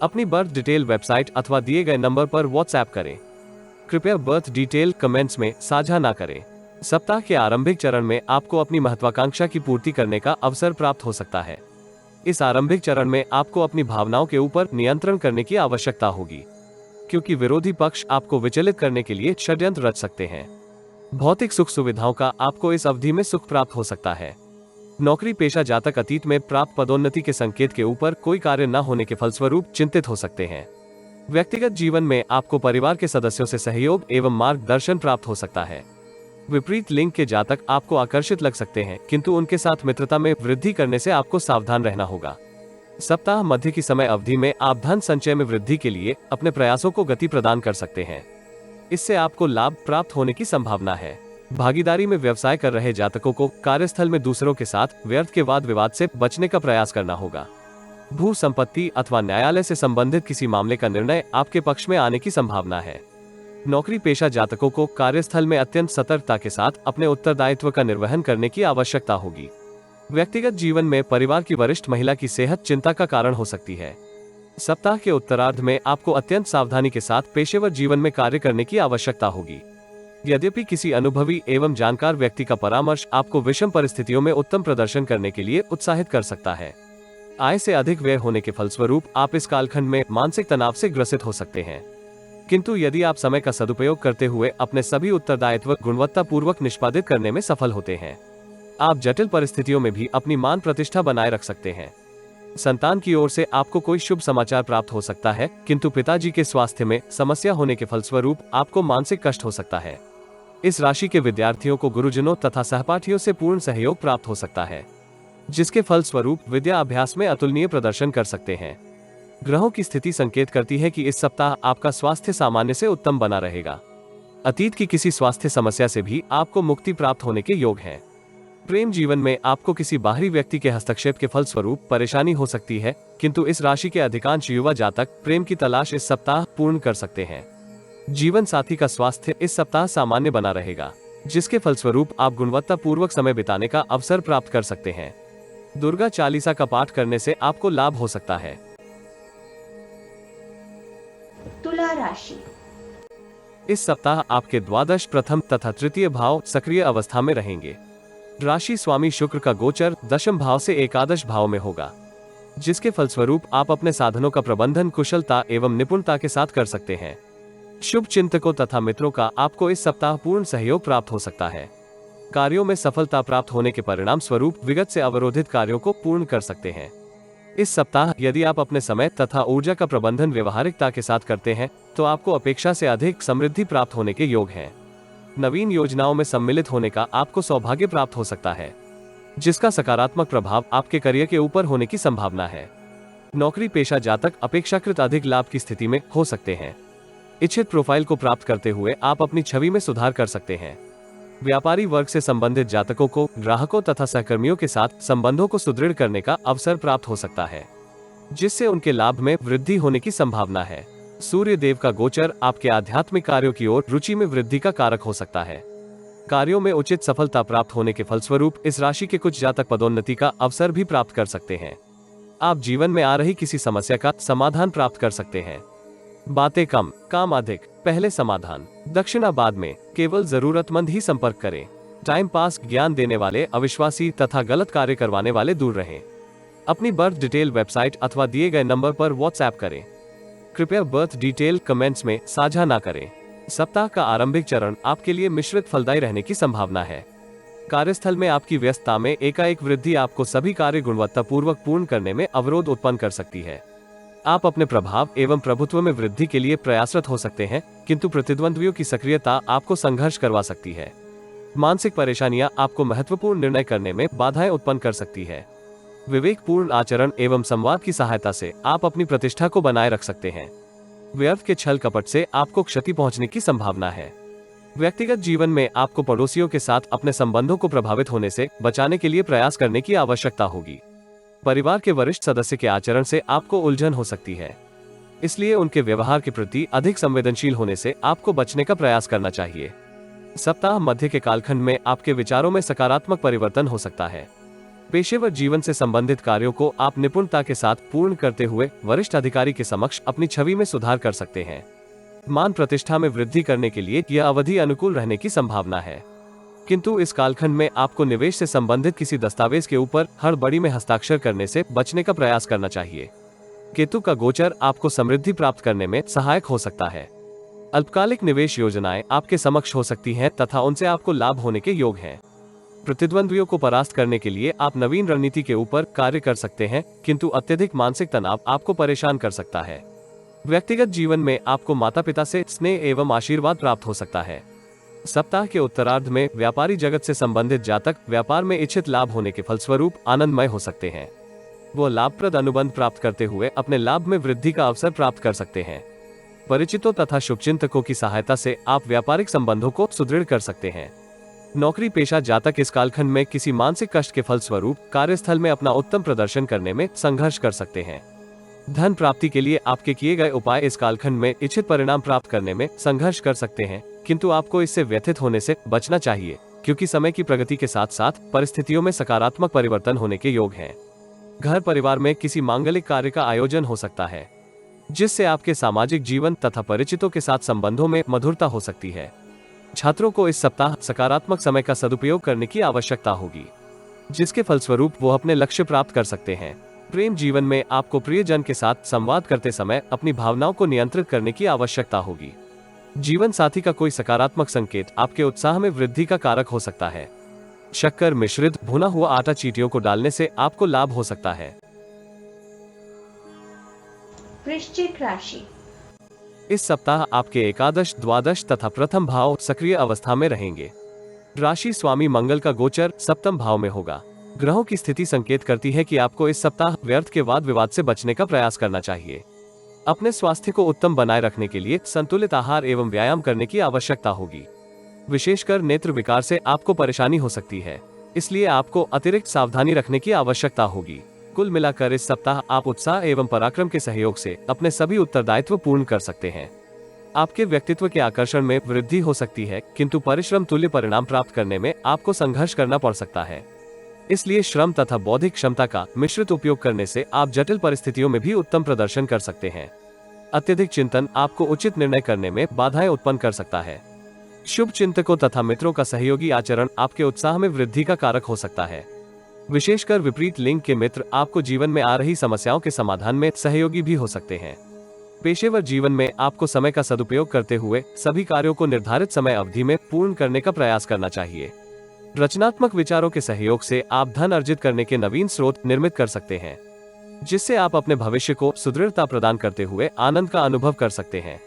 अपनी बर्थ डिटेल वेबसाइट अथवा दिए गए नंबर पर व्हाट्सएप करें। कृपया बर्थ डिटेल कमेंट्स में साझा ना करें। सप्ताह के आरंभिक चरण में आपको अपनी महत्वाकांक्षा की पूर्ति करने का अवसर प्राप्त हो सकता है। इस आरंभिक चरण में आपको अपनी भावनाओं के ऊपर नियंत्रण करने की आवश्यकता होगी, क्योंकि विरोधी पक्ष आपको विचलित करने के लिए षड्यंत्र रच सकते हैं। भौतिक सुख सुविधाओं का आपको इस अवधि में सुख प्राप्त हो सकता है। नौकरी पेशा जातक अतीत में प्राप्त पदोन्नति के संकेत के ऊपर कोई कार्य न होने के फलस्वरूप चिंतित हो सकते हैं। व्यक्तिगत जीवन में आपको परिवार के सदस्यों से सहयोग एवं मार्गदर्शन प्राप्त हो सकता है। विपरीत लिंग के जातक आपको आकर्षित लग सकते हैं, किंतु उनके साथ मित्रता में वृद्धि करने से आपको सावधान रहना होगा। सप्ताह मध्य की समय अवधि में आप धन संचय में वृद्धि के लिए अपने प्रयासों को गति प्रदान कर सकते हैं। इससे आपको लाभ प्राप्त होने की संभावना है। भागीदारी में व्यवसाय कर रहे जातकों को कार्यस्थल में दूसरों के साथ व्यर्थ के वाद विवाद से बचने का प्रयास करना होगा। भू संपत्ति अथवा न्यायालय से संबंधित किसी मामले का निर्णय आपके पक्ष में आने की संभावना है। नौकरी पेशा जातकों को कार्यस्थल में अत्यंत सतर्कता के साथ अपने उत्तरदायित्व का निर्वहन करने की आवश्यकता होगी। व्यक्तिगत जीवन में परिवार की वरिष्ठ महिला की सेहत चिंता का कारण हो सकती है। सप्ताह के उत्तरार्ध में आपको अत्यंत सावधानी के साथ पेशेवर जीवन में कार्य करने की आवश्यकता होगी। यद्यपि किसी अनुभवी एवं जानकार व्यक्ति का परामर्श आपको विषम परिस्थितियों में उत्तम प्रदर्शन करने के लिए उत्साहित कर सकता है। आय से अधिक व्यय होने के फलस्वरूप आप इस कालखंड में मानसिक तनाव से ग्रसित हो सकते हैं, किंतु यदि आप समय का सदुपयोग करते हुए अपने सभी उत्तरदायित्व गुणवत्तापूर्वक निष्पादित करने में सफल होते हैं, आप जटिल परिस्थितियों में भी अपनी मान प्रतिष्ठा बनाए रख सकते हैं। संतान की ओर से आपको कोई शुभ समाचार प्राप्त हो सकता है, किंतु पिताजी के स्वास्थ्य में समस्या होने के फलस्वरूप आपको मानसिक कष्ट हो सकता है। इस राशि के विद्यार्थियों को गुरुजनों तथा सहपाठियों से पूर्ण सहयोग प्राप्त हो सकता है, जिसके फलस्वरूप विद्या अभ्यास में अतुलनीय प्रदर्शन कर सकते हैं। ग्रहों की स्थिति संकेत करती है कि इस सप्ताह आपका स्वास्थ्य सामान्य से उत्तम बना रहेगा। अतीत की किसी स्वास्थ्य समस्या से भी आपको मुक्ति प्राप्त होने के योग हैं। प्रेम जीवन में आपको किसी बाहरी व्यक्ति के हस्तक्षेप के फलस्वरूप परेशानी हो सकती है, किंतु इस राशि के अधिकांश युवा जातक प्रेम की तलाश इस सप्ताह पूर्ण कर सकते हैं। जीवन साथी का स्वास्थ्य इस सप्ताह सामान्य बना रहेगा, जिसके फलस्वरूप आप गुणवत्तापूर्वक समय बिताने का अवसर प्राप्त कर सकते हैं। दुर्गा चालीसा का पाठ करने से आपको लाभ हो सकता है। तुला राशि। इस सप्ताह आपके द्वादश, प्रथम तथा तृतीय भाव सक्रिय अवस्था में रहेंगे। राशि स्वामी शुक्र का गोचर दशम भाव से एकादश भाव में होगा, जिसके फलस्वरूप आप अपने साधनों का प्रबंधन कुशलता एवं निपुणता के साथ कर सकते हैं। शुभ चिंतकों तथा मित्रों का आपको इस सप्ताह पूर्ण सहयोग प्राप्त हो सकता है। कार्यों में सफलता प्राप्त होने के परिणाम स्वरूप विगत से अवरोधित कार्यों को पूर्ण कर सकते हैं। इस सप्ताह यदि आप अपने समय तथा ऊर्जा का प्रबंधन व्यवहारिकता के साथ करते हैं, तो आपको अपेक्षा से अधिक समृद्धि प्राप्त होने के योग हैं। नवीन योजनाओं में सम्मिलित होने का आपको सौभाग्य प्राप्त हो सकता है, जिसका सकारात्मक प्रभाव आपके करियर के ऊपर होने की संभावना है। नौकरी पेशा जातक अपेक्षाकृत अधिक लाभ की स्थिति में हो सकते हैं। इच्छित प्रोफाइल को प्राप्त करते हुए आप अपनी छवि में सुधार कर सकते हैं। व्यापारी वर्ग से संबंधित जातकों को ग्राहकों तथा सहकर्मियों के साथ संबंधों को सुदृढ़ करने का अवसर प्राप्त हो सकता है, जिससे उनके लाभ में वृद्धि होने की संभावना है। सूर्य देव का गोचर आपके आध्यात्मिक कार्यों की ओर रुचि में वृद्धि का कारक हो सकता है। कार्यों में उचित सफलता प्राप्त होने के फलस्वरूप इस राशि के कुछ जातक पदोन्नति का अवसर भी प्राप्त कर सकते हैं। आप जीवन में आ रही किसी समस्या का समाधान प्राप्त कर सकते हैं। बातें कम, काम अधिक। पहले समाधान, दक्षिणाबाद में केवल जरूरतमंद ही संपर्क करें। टाइम पास, ज्ञान देने वाले, अविश्वासी तथा गलत कार्य करवाने वाले दूर रहें। अपनी बर्थ डिटेल वेबसाइट अथवा दिए गए नंबर पर व्हाट्सएप करें। कृपया बर्थ डिटेल कमेंट्स में साझा ना करें। सप्ताह का आरंभिक चरण आपके लिए मिश्रित फलदायी रहने की संभावना है। कार्यस्थल में आपकी व्यस्तता में एकाएक वृद्धि आपको सभी कार्य गुणवत्तापूर्वक पूर्ण करने में अवरोध उत्पन्न कर सकती है। आप अपने प्रभाव एवं प्रभुत्व में वृद्धि के लिए प्रयासरत हो सकते हैं, किंतु प्रतिद्वंद्वियों की सक्रियता आपको संघर्ष करवा सकती है। मानसिक परेशानियां आपको महत्वपूर्ण निर्णय करने में बाधाएं उत्पन्न कर सकती है। विवेकपूर्ण आचरण एवं संवाद की सहायता से आप अपनी प्रतिष्ठा को बनाए रख सकते हैं। व्यर्थ के छल कपट से आपको क्षति पहुंचने की संभावना है। व्यक्तिगत जीवन में आपको पड़ोसियों के साथ अपने संबंधों को प्रभावित होने से बचाने के लिए प्रयास करने की आवश्यकता होगी। परिवार के वरिष्ठ सदस्य के आचरण से आपको उलझन हो सकती है, इसलिए उनके व्यवहार के प्रति अधिक संवेदनशील होने से आपको बचने का प्रयास करना चाहिए। सप्ताह मध्य के कालखंड में आपके विचारों में सकारात्मक परिवर्तन हो सकता है। पेशेवर जीवन से संबंधित कार्यों को आप निपुणता के साथ पूर्ण करते हुए वरिष्ठ अधिकारी के समक्ष अपनी छवि में सुधार कर सकते हैं। मान प्रतिष्ठा में वृद्धि करने के लिए यह अवधि अनुकूल रहने की संभावना है, किंतु इस कालखंड में आपको निवेश से संबंधित किसी दस्तावेज के ऊपर हड़बड़ी में हस्ताक्षर करने से बचने का प्रयास करना चाहिए। केतु का गोचर आपको समृद्धि प्राप्त करने में सहायक हो सकता है। अल्पकालिक निवेश योजनाएं आपके समक्ष हो सकती हैं तथा उनसे आपको लाभ होने के योग हैं। प्रतिद्वंद्वियों को परास्त करने के लिए आप नवीन रणनीति के ऊपर कार्य कर सकते हैं, किंतु अत्यधिक मानसिक तनाव आपको परेशान कर सकता है। व्यक्तिगत जीवन में आपको माता पिता से स्नेह एवं आशीर्वाद प्राप्त हो सकता है। सप्ताह के उत्तरार्ध में व्यापारी जगत से संबंधित जातक व्यापार में इच्छित लाभ होने के फलस्वरूप आनंदमय हो सकते हैं। वो लाभप्रद अनुबंध प्राप्त करते हुए अपने लाभ में वृद्धि का अवसर प्राप्त कर सकते हैं। परिचितों तथा शुभचिंतकों की सहायता से आप व्यापारिक संबंधों को सुदृढ़ कर सकते हैं। नौकरी पेशा जातक इस कालखंड में किसी मानसिक कष्ट के फलस्वरूप कार्यस्थल में अपना उत्तम प्रदर्शन करने में संघर्ष कर सकते हैं। धन प्राप्ति के लिए आपके किए गए उपाय इस कालखंड में इच्छित परिणाम प्राप्त करने में संघर्ष कर सकते हैं, किंतु आपको इससे व्यथित होने से बचना चाहिए, क्योंकि समय की प्रगति के साथ साथ परिस्थितियों में सकारात्मक परिवर्तन होने के योग हैं। घर परिवार में किसी मांगलिक कार्य का आयोजन हो सकता है, जिससे आपके सामाजिक जीवन तथा परिचितों के साथ संबंधों में मधुरता हो सकती है। छात्रों को इस सप्ताह सकारात्मक समय का सदुपयोग करने की आवश्यकता होगी, जिसके फलस्वरूप वो अपने लक्ष्य प्राप्त कर सकते हैं। प्रेम जीवन में आपको प्रियजन के साथ संवाद करते समय अपनी भावनाओं को नियंत्रित करने की आवश्यकता होगी। जीवन साथी का कोई सकारात्मक संकेत आपके उत्साह में वृद्धि का कारक हो सकता है। शक्कर मिश्रित भुना हुआ आटा चींटियों को डालने से आपको लाभ हो सकता है। वृश्चिक राशि। इस सप्ताह आपके एकादश, द्वादश तथा प्रथम भाव सक्रिय अवस्था में रहेंगे। राशि स्वामी मंगल का गोचर सप्तम भाव में होगा। ग्रहों की स्थिति संकेत करती है कि आपको इस सप्ताह व्यर्थ के वाद विवाद से बचने का प्रयास करना चाहिए। अपने स्वास्थ्य को उत्तम बनाए रखने के लिए संतुलित आहार एवं व्यायाम करने की आवश्यकता होगी। विशेषकर नेत्र विकार से आपको परेशानी हो सकती है, इसलिए आपको अतिरिक्त सावधानी रखने की आवश्यकता होगी। कुल मिलाकर इस सप्ताह आप उत्साह एवं पराक्रम के सहयोग से अपने सभी उत्तरदायित्व पूर्ण कर सकते हैं। आपके व्यक्तित्व के आकर्षण में वृद्धि हो सकती है, किंतु परिश्रम तुल्य परिणाम प्राप्त करने में आपको संघर्ष करना पड़ सकता है। इसलिए श्रम तथा बौद्धिक क्षमता का मिश्रित उपयोग करने से आप जटिल परिस्थितियों में भी उत्तम प्रदर्शन कर सकते हैं। अत्यधिक चिंतन आपको उचित निर्णय करने में बाधाएं उत्पन्न कर सकता है। शुभ चिंतकों तथा मित्रों का सहयोगी आचरण आपके उत्साह में वृद्धि का कारक हो सकता है। विशेषकर विपरीत लिंग के मित्र आपको जीवन में आ रही समस्याओं के समाधान में सहयोगी भी हो सकते हैं। पेशेवर जीवन में आपको समय का सदुपयोग करते हुए सभी कार्यों को निर्धारित समय अवधि में पूर्ण करने का प्रयास करना चाहिए। रचनात्मक विचारों के सहयोग से आप धन अर्जित करने के नवीन स्रोत निर्मित कर सकते हैं, जिससे आप अपने भविष्य को सुदृढ़ता प्रदान करते हुए आनंद का अनुभव कर सकते हैं।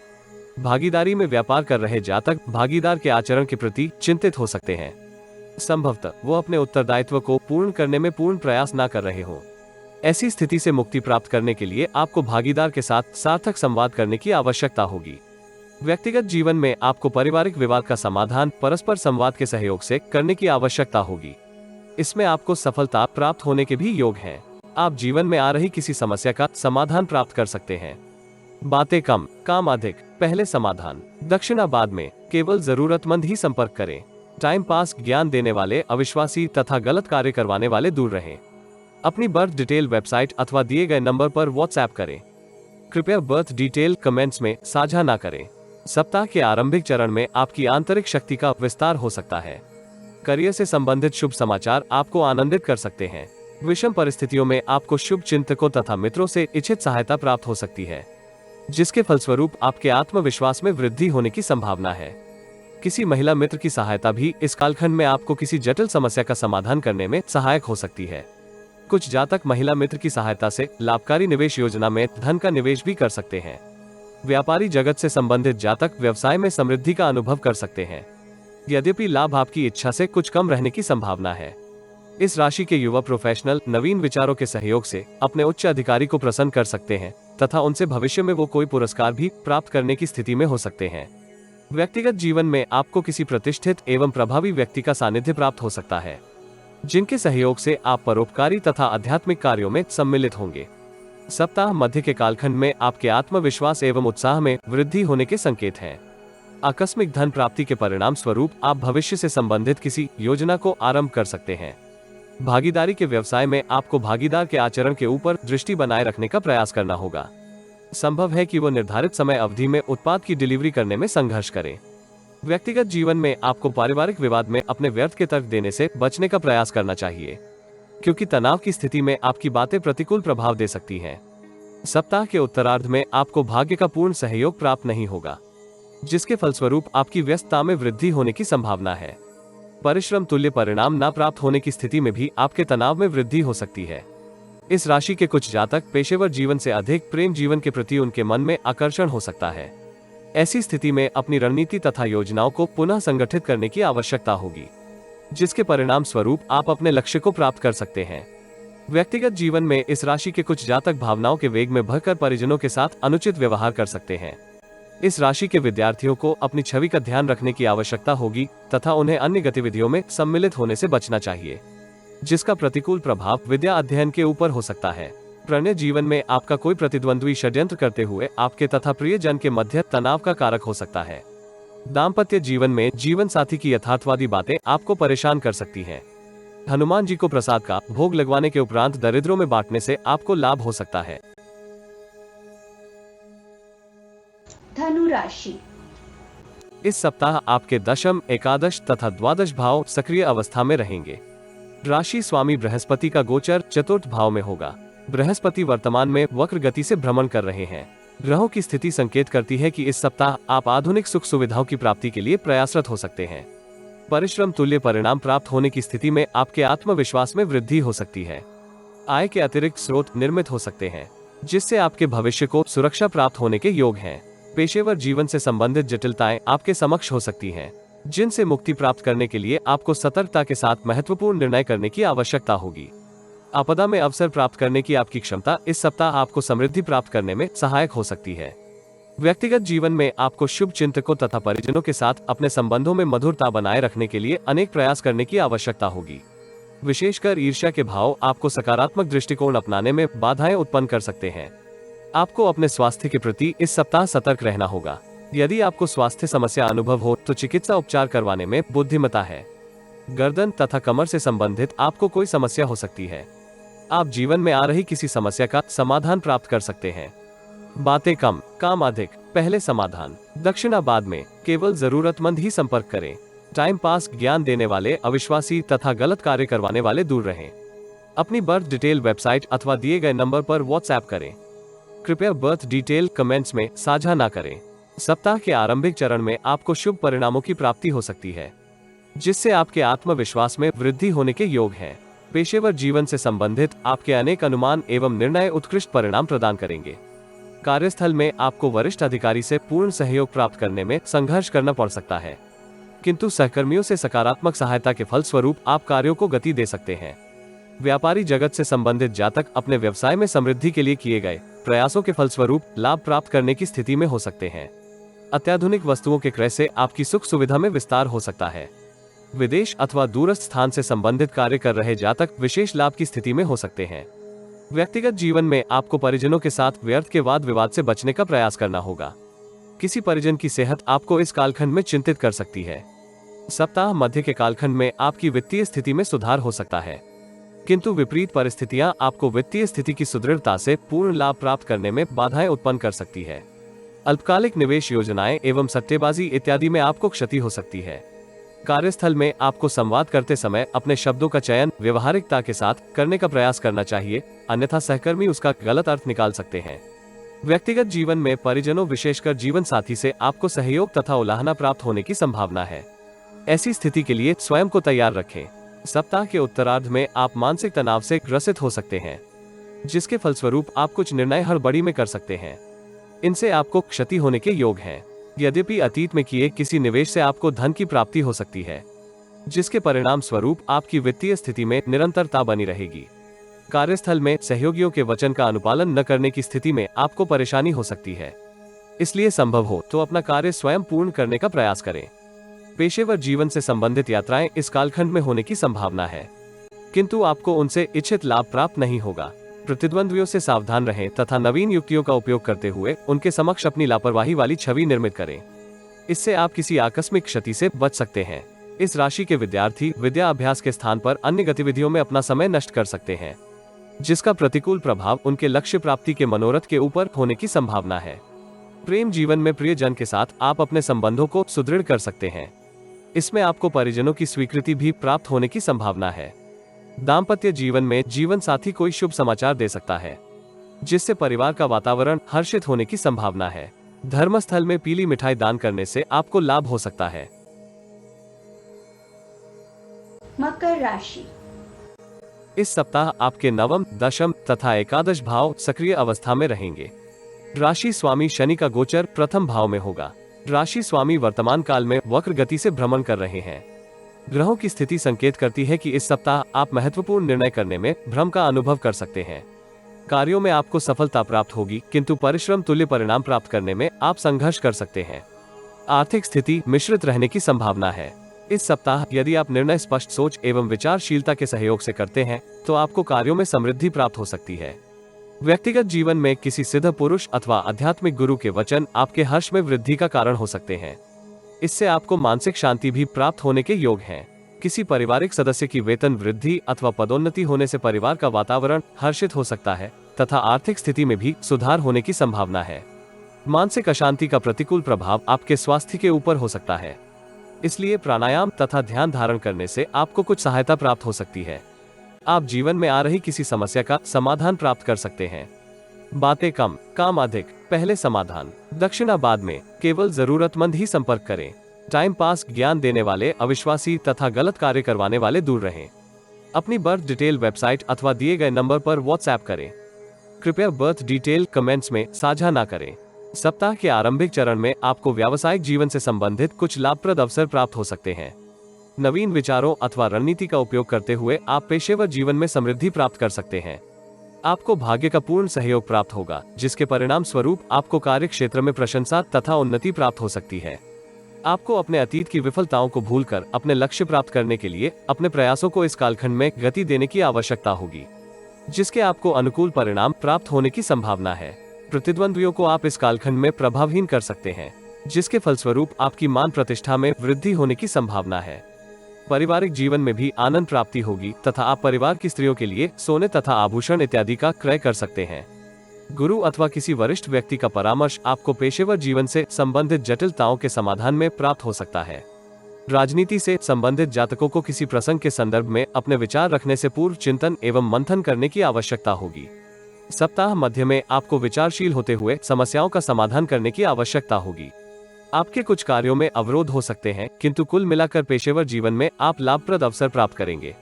भागीदारी में व्यापार कर रहे जातक भागीदार के आचरण के प्रति चिंतित हो सकते हैं। संभवतः वो अपने उत्तरदायित्व को पूर्ण करने में पूर्ण प्रयास न कर रहे हों। ऐसी स्थिति से मुक्ति प्राप्त करने के लिए आपको भागीदार के साथ सार्थक संवाद करने की आवश्यकता होगी। व्यक्तिगत जीवन में आपको पारिवारिक विवाद का समाधान परस्पर संवाद के सहयोग से करने की आवश्यकता होगी। इसमें आपको सफलता प्राप्त होने के भी योग हैं। आप जीवन में आ रही किसी समस्या का समाधान प्राप्त कर सकते हैं। बातें कम, काम अधिक, पहले समाधान। दक्षिणाबाद में केवल जरूरतमंद ही संपर्क करें। टाइम पास, ज्ञान देने वाले, अविश्वासी तथा गलत कार्य करवाने वाले दूर रहें। अपनी बर्थ डिटेल वेबसाइट अथवा दिए गए नंबर पर व्हाट्सएप करें। कृपया बर्थ डिटेल कमेंट्स में साझा ना करें। सप्ताह के आरंभिक चरण में आपकी आंतरिक शक्ति का विस्तार हो सकता है। करियर से संबंधित शुभ समाचार आपको आनंदित कर सकते हैं। विषम परिस्थितियों में आपको शुभ चिंतकों तथा मित्रों से इच्छित सहायता प्राप्त हो सकती है, जिसके फलस्वरूप आपके आत्मविश्वास में वृद्धि होने की संभावना है। किसी महिला मित्र की सहायता भी इस कालखंड में आपको किसी जटिल समस्या का समाधान करने में सहायक हो सकती है। कुछ जातक महिला मित्र की सहायता से लाभकारी निवेश योजना में धन का निवेश भी कर सकते हैं। व्यापारी जगत से संबंधित जातक व्यवसाय में समृद्धि का अनुभव कर सकते हैं, यद्यपि लाभ आपकी इच्छा से कुछ कम रहने की संभावना है। इस राशि के युवा प्रोफेशनल नवीन विचारों के सहयोग से अपने उच्च अधिकारी को प्रसन्न कर सकते हैं तथा उनसे भविष्य में वो कोई पुरस्कार भी प्राप्त करने की स्थिति में हो सकते हैं। व्यक्तिगत जीवन में आपको किसी प्रतिष्ठित एवं प्रभावी व्यक्ति का सानिध्य प्राप्त हो सकता है, जिनके सहयोग से आप परोपकारी तथा आध्यात्मिक कार्यों में सम्मिलित होंगे। सप्ताह मध्य के कालखंड में आपके आत्मविश्वास एवं उत्साह में वृद्धि होने के संकेत हैं। आकस्मिक धन प्राप्ति के परिणाम स्वरूप आप भविष्य से संबंधित किसी योजना को आरंभ कर सकते हैं। भागीदारी के व्यवसाय में आपको भागीदार के आचरण के ऊपर दृष्टि बनाए रखने का प्रयास करना होगा। संभव है कि वो निर्धारित समय अवधि में उत्पाद की डिलीवरी करने में संघर्ष करें। व्यक्तिगत जीवन में आपको पारिवारिक विवाद में अपने व्यर्थ के तर्क देने से बचने का प्रयास करना चाहिए, क्योंकि तनाव की स्थिति में आपकी बातें प्रतिकूल प्रभाव दे सकती हैं। सप्ताह के उत्तरार्ध में आपको भाग्य का पूर्ण सहयोग प्राप्त नहीं होगा, जिसके फलस्वरूप आपकी व्यस्तता में वृद्धि होने की संभावना है। परिश्रम तुल्य परिणाम न प्राप्त होने की स्थिति में भी आपके तनाव में वृद्धि हो सकती है। इस राशि के कुछ जातक पेशेवर जीवन से अधिक प्रेम जीवन के प्रति उनके मन में आकर्षण हो सकता है। ऐसी स्थिति में अपनी रणनीति तथा योजनाओं को पुनः संगठित करने की आवश्यकता होगी, जिसके परिणाम स्वरूप आप अपने लक्ष्य को प्राप्त कर सकते हैं। व्यक्तिगत जीवन में इस राशि के कुछ जातक भावनाओं के वेग में बहकर परिजनों के साथ अनुचित व्यवहार कर सकते हैं। इस राशि के विद्यार्थियों को अपनी छवि का ध्यान रखने की आवश्यकता होगी तथा उन्हें अन्य गतिविधियों में सम्मिलित होने से बचना चाहिए, जिसका प्रतिकूल प्रभाव विद्या अध्ययन के ऊपर हो सकता है। प्रणय जीवन में आपका कोई प्रतिद्वंद्वी षड्यंत्र करते हुए आपके तथा प्रियजन के मध्य तनाव का कारक हो सकता है। दाम्पत्य जीवन में जीवन साथी की यथार्थवादी बातें आपको परेशान कर सकती हैं। हनुमान जी को प्रसाद का भोग लगवाने के उपरांत दरिद्रों में बांटने से आपको लाभ हो सकता है। धनु राशि। इस सप्ताह आपके दशम, एकादश तथा द्वादश भाव सक्रिय अवस्था में रहेंगे। राशि स्वामी बृहस्पति का गोचर चतुर्थ भाव में होगा। बृहस्पति वर्तमान में वक्र गति से भ्रमण कर रहे हैं। ग्रहों की स्थिति संकेत करती है कि इस सप्ताह आप आधुनिक सुख सुविधाओं की प्राप्ति के लिए प्रयासरत हो सकते हैं। परिश्रम तुल्य परिणाम प्राप्त होने की स्थिति में आपके आत्मविश्वास में वृद्धि हो सकती है। आय के अतिरिक्त स्रोत निर्मित हो सकते हैं, जिससे आपके भविष्य को सुरक्षा प्राप्त होने के योग हैं। पेशेवर जीवन से संबंधित जटिलताएं आपके समक्ष हो सकती हैं, जिनसे मुक्ति प्राप्त करने के लिए आपको सतर्कता के साथ महत्वपूर्ण निर्णय करने की आवश्यकता होगी। आपदा में अवसर प्राप्त करने की आपकी क्षमता इस सप्ताह आपको समृद्धि प्राप्त करने में सहायक हो सकती है। व्यक्तिगत जीवन में आपको शुभ चिंतकों तथा परिजनों के साथ अपने संबंधों में मधुरता बनाए रखने के लिए अनेक प्रयास करने की आवश्यकता होगी। विशेषकर ईर्ष्या के भाव आपको सकारात्मक दृष्टिकोण अपनाने में बाधाएं उत्पन्न कर सकते हैं। आपको अपने स्वास्थ्य के प्रति इस सप्ताह सतर्क रहना होगा। यदि आपको स्वास्थ्य समस्या अनुभव हो तो चिकित्सा उपचार करवाने में बुद्धिमता है। गर्दन तथा कमर से संबंधित आपको कोई समस्या हो सकती है। आप जीवन में आ रही किसी समस्या का समाधान प्राप्त कर सकते हैं। बातें कम, काम अधिक, पहले समाधान। दक्षिणाबाद में केवल जरूरतमंद ही संपर्क करें। टाइम पास, ज्ञान देने वाले, अविश्वासी तथा गलत कार्य करवाने वाले दूर रहें। अपनी बर्थ डिटेल वेबसाइट अथवा दिए गए नंबर पर व्हाट्सएप करें। कृपया बर्थ डिटेल कमेंट्स में साझा ना करें। सप्ताह के आरंभिक चरण में आपको शुभ परिणामों की प्राप्ति हो सकती है, जिससे आपके आत्मविश्वास में वृद्धि होने के योग हैं। पेशेवर जीवन से संबंधित आपके अनेक अनुमान एवं निर्णय उत्कृष्ट परिणाम प्रदान करेंगे। कार्यस्थल में आपको वरिष्ठ अधिकारी से पूर्ण सहयोग प्राप्त करने में संघर्ष करना पड़ सकता है, किंतु सहकर्मियों से सकारात्मक सहायता के फलस्वरूप आप कार्यों को गति दे सकते हैं। व्यापारी जगत से संबंधित जातक अपने व्यवसाय में समृद्धि के लिए किए गए प्रयासों के फलस्वरूप लाभ प्राप्त करने की स्थिति में हो सकते हैं। अत्याधुनिक वस्तुओं के क्रय से आपकी सुख सुविधा में विस्तार हो सकता है। विदेश अथवा दूरस्थ स्थान से संबंधित कार्य कर रहे जातक विशेष लाभ की स्थिति में हो सकते हैं। व्यक्तिगत जीवन में आपको परिजनों के साथ व्यर्थ के वाद विवाद से बचने का प्रयास करना होगा। किसी परिजन की सेहत आपको इस कालखंड में चिंतित कर सकती है। सप्ताह मध्य के कालखंड में आपकी वित्तीय स्थिति में सुधार हो सकता है, किंतु विपरीत परिस्थितियां आपको वित्तीय स्थिति की सुदृढ़ता से पूर्ण लाभ प्राप्त करने में बाधाएं उत्पन्न कर सकती है। अल्पकालिक निवेश योजनाएं एवं सट्टेबाजी इत्यादि में आपको क्षति हो सकती है। कार्यस्थल में आपको संवाद करते समय अपने शब्दों का चयन व्यवहारिकता के साथ करने का प्रयास करना चाहिए, अन्यथा सहकर्मी उसका गलत अर्थ निकाल सकते हैं। व्यक्तिगत जीवन में परिजनों विशेषकर जीवन साथी से आपको सहयोग तथा उलाहना प्राप्त होने की संभावना है। ऐसी स्थिति के लिए स्वयं को तैयार रखें। सप्ताह के उत्तरार्ध में आप मानसिक तनाव से ग्रसित हो सकते हैं, जिसके फलस्वरूप आप कुछ निर्णय हड़बड़ी में कर सकते हैं। इनसे आपको क्षति होने के योग हैं। यद्यपि अतीत में किए किसी निवेश से आपको धन की प्राप्ति हो सकती है, जिसके परिणाम स्वरूप आपकी वित्तीय स्थिति में निरंतरता बनी रहेगी। कार्यस्थल में सहयोगियों के वचन का अनुपालन न करने की स्थिति में आपको परेशानी हो सकती है, इसलिए संभव हो तो अपना कार्य स्वयं पूर्ण करने का प्रयास करें। पेशेवर जीवन से संबंधित यात्राएं इस कालखंड में होने की संभावना है, किंतु आपको उनसे इच्छित लाभ प्राप्त नहीं होगा। प्रतिद्वंद्वियों से सावधान रहें तथा नवीन युक्तियों का उपयोग करते हुए उनके समक्ष अपनी लापरवाही वाली छवि निर्मित करें। इससे आप किसी आकस्मिक क्षति से बच सकते हैं। इस राशि के विद्यार्थी विद्या अभ्यास के स्थान पर अन्य गतिविधियों में अपना समय नष्ट कर सकते हैं, जिसका प्रतिकूल प्रभाव उनके लक्ष्य प्राप्ति के मनोरथ के ऊपर होने की संभावना है। प्रेम जीवन में प्रियजन के साथ आप अपने संबंधों को सुदृढ़ कर सकते हैं। इसमें आपको परिजनों की स्वीकृति भी प्राप्त होने की संभावना है। दाम्पत्य जीवन में जीवन साथी कोई शुभ समाचार दे सकता है, जिससे परिवार का वातावरण हर्षित होने की संभावना है। धर्मस्थल में पीली मिठाई दान करने से आपको लाभ हो सकता है। मकर राशि। इस सप्ताह आपके नवम, दशम तथा एकादश भाव सक्रिय अवस्था में रहेंगे। राशि स्वामी शनि का गोचर प्रथम भाव में होगा। राशि स्वामी वर्तमान काल में वक्र गति से भ्रमण कर रहे हैं। ग्रहों की स्थिति संकेत करती है कि इस सप्ताह आप महत्वपूर्ण निर्णय करने में भ्रम का अनुभव कर सकते हैं। कार्यों में आपको सफलता प्राप्त होगी, किंतु परिश्रम तुल्य परिणाम प्राप्त करने में आप संघर्ष कर सकते हैं। आर्थिक स्थिति मिश्रित रहने की संभावना है। इस सप्ताह यदि आप निर्णय स्पष्ट सोच एवं विचारशीलता के सहयोग से करते हैं तो आपको कार्यों में समृद्धि प्राप्त हो सकती है। व्यक्तिगत जीवन में किसी सिद्ध पुरुष अथवा आध्यात्मिक गुरु के वचन आपके हर्ष में वृद्धि का कारण हो सकते हैं। इससे आपको मानसिक शांति भी प्राप्त होने के योग हैं। किसी पारिवारिक सदस्य की वेतन वृद्धि अथवा पदोन्नति होने से परिवार का वातावरण हर्षित हो सकता है तथा आर्थिक स्थिति में भी सुधार होने की संभावना है। मानसिक अशांति का प्रतिकूल प्रभाव आपके स्वास्थ्य के ऊपर हो सकता है, इसलिए प्राणायाम तथा ध्यान धारण करने से आपको कुछ सहायता प्राप्त हो सकती है। आप जीवन में आ रही किसी समस्या का समाधान प्राप्त कर सकते हैं। बातें कम, काम अधिक। पहले समाधान, दक्षिणा बाद में। केवल जरूरतमंद ही संपर्क करें। टाइम पास, ज्ञान देने वाले अविश्वासी तथा गलत कार्य करवाने वाले दूर रहें। अपनी बर्थ डिटेल वेबसाइट अथवा दिए गए नंबर पर व्हाट्सएप करें। कृपया बर्थ डिटेल कमेंट्स में साझा ना करें। सप्ताह के आरंभिक चरण में आपको व्यावसायिक जीवन से संबंधित कुछ लाभप्रद अवसर प्राप्त हो सकते हैं। नवीन विचारों अथवा रणनीति का उपयोग करते हुए आप पेशेवर जीवन में समृद्धि प्राप्त कर सकते हैं। आपको भाग्य का पूर्ण सहयोग प्राप्त होगा, जिसके परिणाम स्वरूप आपको कार्य क्षेत्र में प्रशंसा तथा उन्नति प्राप्त हो सकती है। आपको अपने अतीत की विफलताओं को भूलकर अपने लक्ष्य प्राप्त करने के लिए अपने प्रयासों को इस कालखंड में गति देने की आवश्यकता होगी, जिसके आपको अनुकूल परिणाम प्राप्त होने की संभावना है। प्रतिद्वंद्वियों को आप इस कालखंड में प्रभावहीन कर सकते हैं, जिसके फलस्वरूप आपकी मान प्रतिष्ठा में वृद्धि होने की संभावना है। पारिवारिक जीवन में भी आनंद प्राप्ति होगी तथा आप परिवार की स्त्रियों के लिए सोने तथा आभूषण इत्यादि का क्रय कर सकते हैं। गुरु अथवा किसी वरिष्ठ व्यक्ति का परामर्श आपको पेशेवर जीवन से संबंधित जटिलताओं के समाधान में प्राप्त हो सकता है। राजनीति से संबंधित जातकों को किसी प्रसंग के संदर्भ में अपने विचार रखने से पूर्व चिंतन एवं मंथन करने की आवश्यकता होगी। सप्ताह मध्य में आपको विचारशील होते हुए समस्याओं का समाधान करने की आवश्यकता होगी। आपके कुछ कार्यों में अवरोध हो सकते हैं, किंतु कुल मिलाकर पेशेवर जीवन में आप लाभप्रद अवसर प्राप्त करेंगे,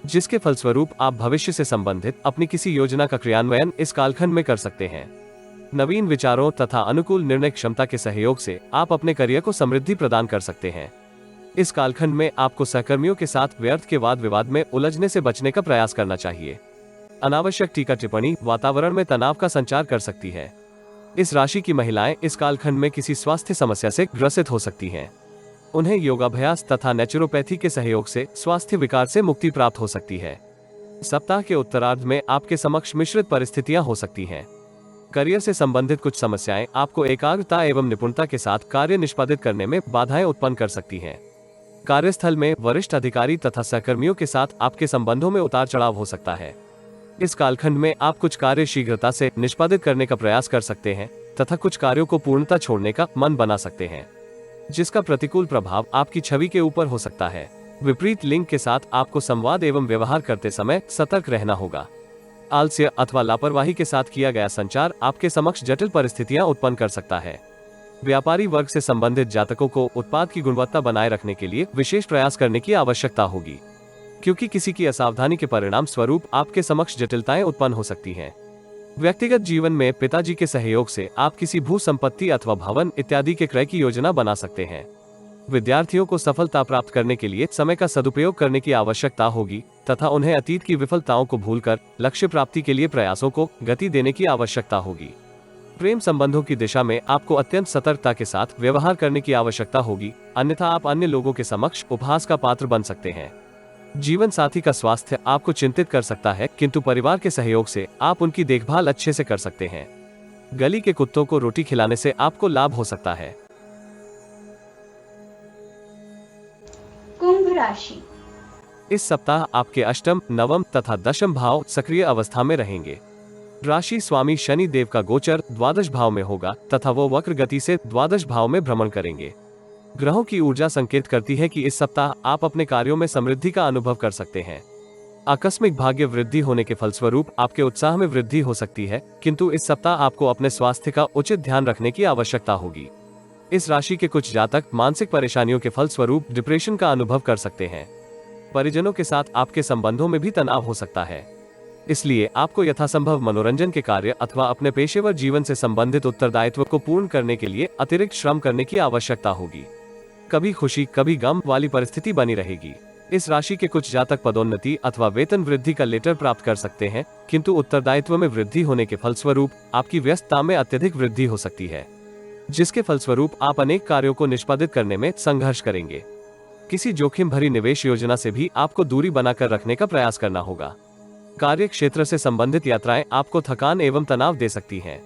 जिसके फलस्वरूप आप भविष्य से संबंधित अपनी किसी योजना का क्रियान्वयन इस कालखंड में कर सकते हैं। नवीन विचारों तथा अनुकूल निर्णय क्षमता के सहयोग से आप अपने करियर को समृद्धि प्रदान कर सकते हैं। इस कालखंड में आपको सहकर्मियों के साथ व्यर्थ के वाद विवाद में उलझने से बचने का प्रयास करना चाहिए। अनावश्यक टीका टिप्पणी वातावरण में तनाव का संचार कर सकती है। इस राशि की महिलाएं इस कालखंड में किसी स्वास्थ्य समस्या से ग्रसित हो सकती हैं। उन्हें योगाभ्यास तथा नेचुरोपैथी के सहयोग से स्वास्थ्य विकार से मुक्ति प्राप्त हो सकती है। सप्ताह के उत्तरार्ध में आपके समक्ष मिश्रित परिस्थितियां हो सकती हैं। करियर से संबंधित कुछ समस्याएं आपको एकाग्रता एवं निपुणता के साथ कार्य निष्पादित करने में बाधाएं उत्पन्न कर सकती हैं। कार्यस्थल में वरिष्ठ अधिकारी तथा सहकर्मियों के साथ आपके संबंधों में उतार चढ़ाव हो सकता है। इस कालखंड में आप कुछ कार्य शीघ्रता से निष्पादित करने का प्रयास कर सकते हैं तथा कुछ कार्यों को पूर्णता छोड़ने का मन बना सकते हैं, जिसका प्रतिकूल प्रभाव आपकी छवि के ऊपर हो सकता है। विपरीत लिंग के साथ आपको संवाद एवं व्यवहार करते समय सतर्क रहना होगा। आलस्य अथवा लापरवाही के साथ किया गया संचार आपके समक्ष जटिल परिस्थितियां उत्पन्न कर सकता है। व्यापारी वर्ग से संबंधित जातकों को उत्पाद की गुणवत्ता बनाए रखने के लिए विशेष प्रयास करने की आवश्यकता होगी, क्योंकि किसी की असावधानी के परिणाम स्वरूप आपके समक्ष जटिलताएं उत्पन्न हो सकती हैं। व्यक्तिगत जीवन में पिताजी के सहयोग से आप किसी भू संपत्ति अथवा भवन इत्यादि के क्रय की योजना बना सकते हैं। विद्यार्थियों को सफलता प्राप्त करने के लिए समय का सदुपयोग करने की आवश्यकता होगी तथा उन्हें अतीत की विफलताओं को भूलकर लक्ष्य प्राप्ति के लिए प्रयासों को गति देने की आवश्यकता होगी। प्रेम संबंधों की दिशा में आपको अत्यंत सतर्कता के साथ व्यवहार करने की आवश्यकता होगी, अन्यथा आप अन्य लोगों के समक्ष उपहास का पात्र बन सकते हैं। जीवन साथी का स्वास्थ्य आपको चिंतित कर सकता है, किंतु परिवार के सहयोग से आप उनकी देखभाल अच्छे से कर सकते हैं। गली के कुत्तों को रोटी खिलाने से आपको लाभ हो सकता है। कुंभ राशि। इस सप्ताह आपके अष्टम, नवम तथा दशम भाव सक्रिय अवस्था में रहेंगे। राशि स्वामी शनि देव का गोचर द्वादश भाव में होगा तथा वो वक्र गति से द्वादश भाव में भ्रमण करेंगे। ग्रहों की ऊर्जा संकेत करती है कि इस सप्ताह आप अपने कार्यों में समृद्धि का अनुभव कर सकते हैं। आकस्मिक भाग्य वृद्धि होने के फलस्वरूप आपके उत्साह में वृद्धि हो सकती है, किंतु इस सप्ताह आपको अपने स्वास्थ्य का उचित ध्यान रखने की आवश्यकता होगी। इस राशि के कुछ जातक मानसिक परेशानियों के फलस्वरूप डिप्रेशन का अनुभव कर सकते हैं। परिजनों के साथ आपके संबंधों में भी तनाव हो सकता है, इसलिए आपको यथासंभव मनोरंजन के कार्य अथवा अपने पेशेवर जीवन से संबंधित उत्तरदायित्व को पूर्ण करने के लिए अतिरिक्त श्रम करने की आवश्यकता होगी। कभी खुशी कभी गम वाली परिस्थिति बनी रहेगी। इस राशि के कुछ जातक पदोन्नति अथवा वेतन वृद्धि का लेटर प्राप्त कर सकते हैं, किंतु उत्तरदायित्व में वृद्धि होने के फलस्वरूप आपकी व्यस्तता में अत्यधिक वृद्धि हो सकती है, जिसके फलस्वरूप आप अनेक कार्यों को निष्पादित करने में संघर्ष करेंगे। किसी जोखिम भरी निवेश योजना से भी आपको दूरी बनाकर रखने का प्रयास करना होगा। कार्य क्षेत्र से संबंधित यात्राएं आपको थकान एवं तनाव दे सकती हैं।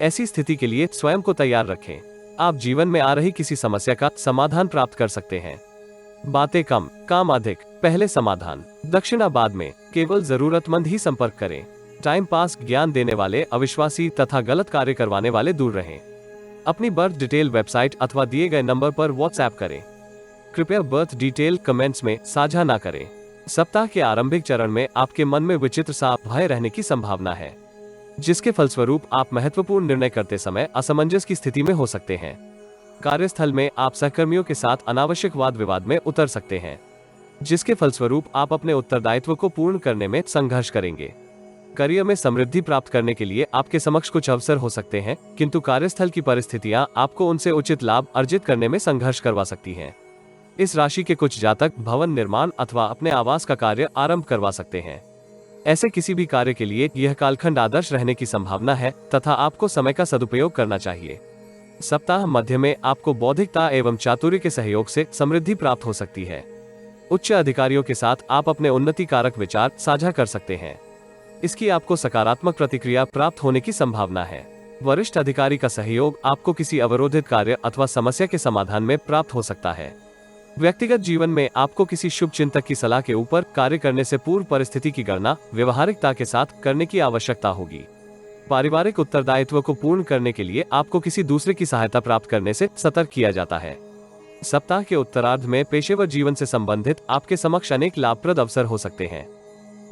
ऐसी स्थिति के लिए स्वयं को तैयार रखें। आप जीवन में आ रही किसी समस्या का समाधान प्राप्त कर सकते हैं। बातें कम, काम अधिक, पहले समाधान, दक्षिणा बाद में। केवल जरूरतमंद ही संपर्क करें। टाइम पास, ज्ञान देने वाले, अविश्वासी तथा गलत कार्य करवाने वाले दूर रहें। अपनी बर्थ डिटेल वेबसाइट अथवा दिए गए नंबर पर व्हाट्सएप करें। कृपया बर्थ डिटेल कमेंट्स में साझा ना करें। सप्ताह के आरंभिक चरण में आपके मन में विचित्र सा भय रहने की संभावना है, जिसके फलस्वरूप आप महत्वपूर्ण निर्णय करते समय असमंजस की स्थिति में हो सकते हैं। कार्यस्थल में आप सहकर्मियों के साथ अनावश्यक वाद विवाद में उतर सकते हैं, जिसके फलस्वरूप आप अपने उत्तरदायित्व को पूर्ण करने में संघर्ष करेंगे। करियर में समृद्धि प्राप्त करने के लिए आपके समक्ष कुछ अवसर हो सकते हैं, किंतु कार्यस्थल की परिस्थितियां आपको उनसे उचित लाभ अर्जित करने में संघर्ष करवा सकती हैं। इस राशि के कुछ जातक भवन निर्माण अथवा अपने आवास का कार्य आरंभ करवा सकते हैं। ऐसे किसी भी कार्य के लिए यह कालखंड आदर्श रहने की संभावना है तथा आपको समय का सदुपयोग करना चाहिए। सप्ताह मध्य में आपको बौद्धिकता एवं चातुर्य के सहयोग से समृद्धि प्राप्त हो सकती है। उच्च अधिकारियों के साथ आप अपने उन्नति कारक विचार साझा कर सकते हैं। इसकी आपको सकारात्मक प्रतिक्रिया प्राप्त होने की संभावना है। वरिष्ठ अधिकारी का सहयोग आपको किसी अवरोधित कार्य अथवा समस्या के समाधान में प्राप्त हो सकता है। व्यक्तिगत जीवन में आपको किसी शुभ चिंतक की सलाह के ऊपर कार्य करने से पूर्व परिस्थिति की गणना व्यवहारिकता के साथ करने की आवश्यकता होगी। पारिवारिक उत्तरदायित्व को पूर्ण करने के लिए आपको किसी दूसरे की सहायता प्राप्त करने से सतर्क किया जाता है। सप्ताह के उत्तरार्ध में पेशेवर जीवन से संबंधित आपके समक्ष अनेक लाभप्रद अवसर हो सकते हैं।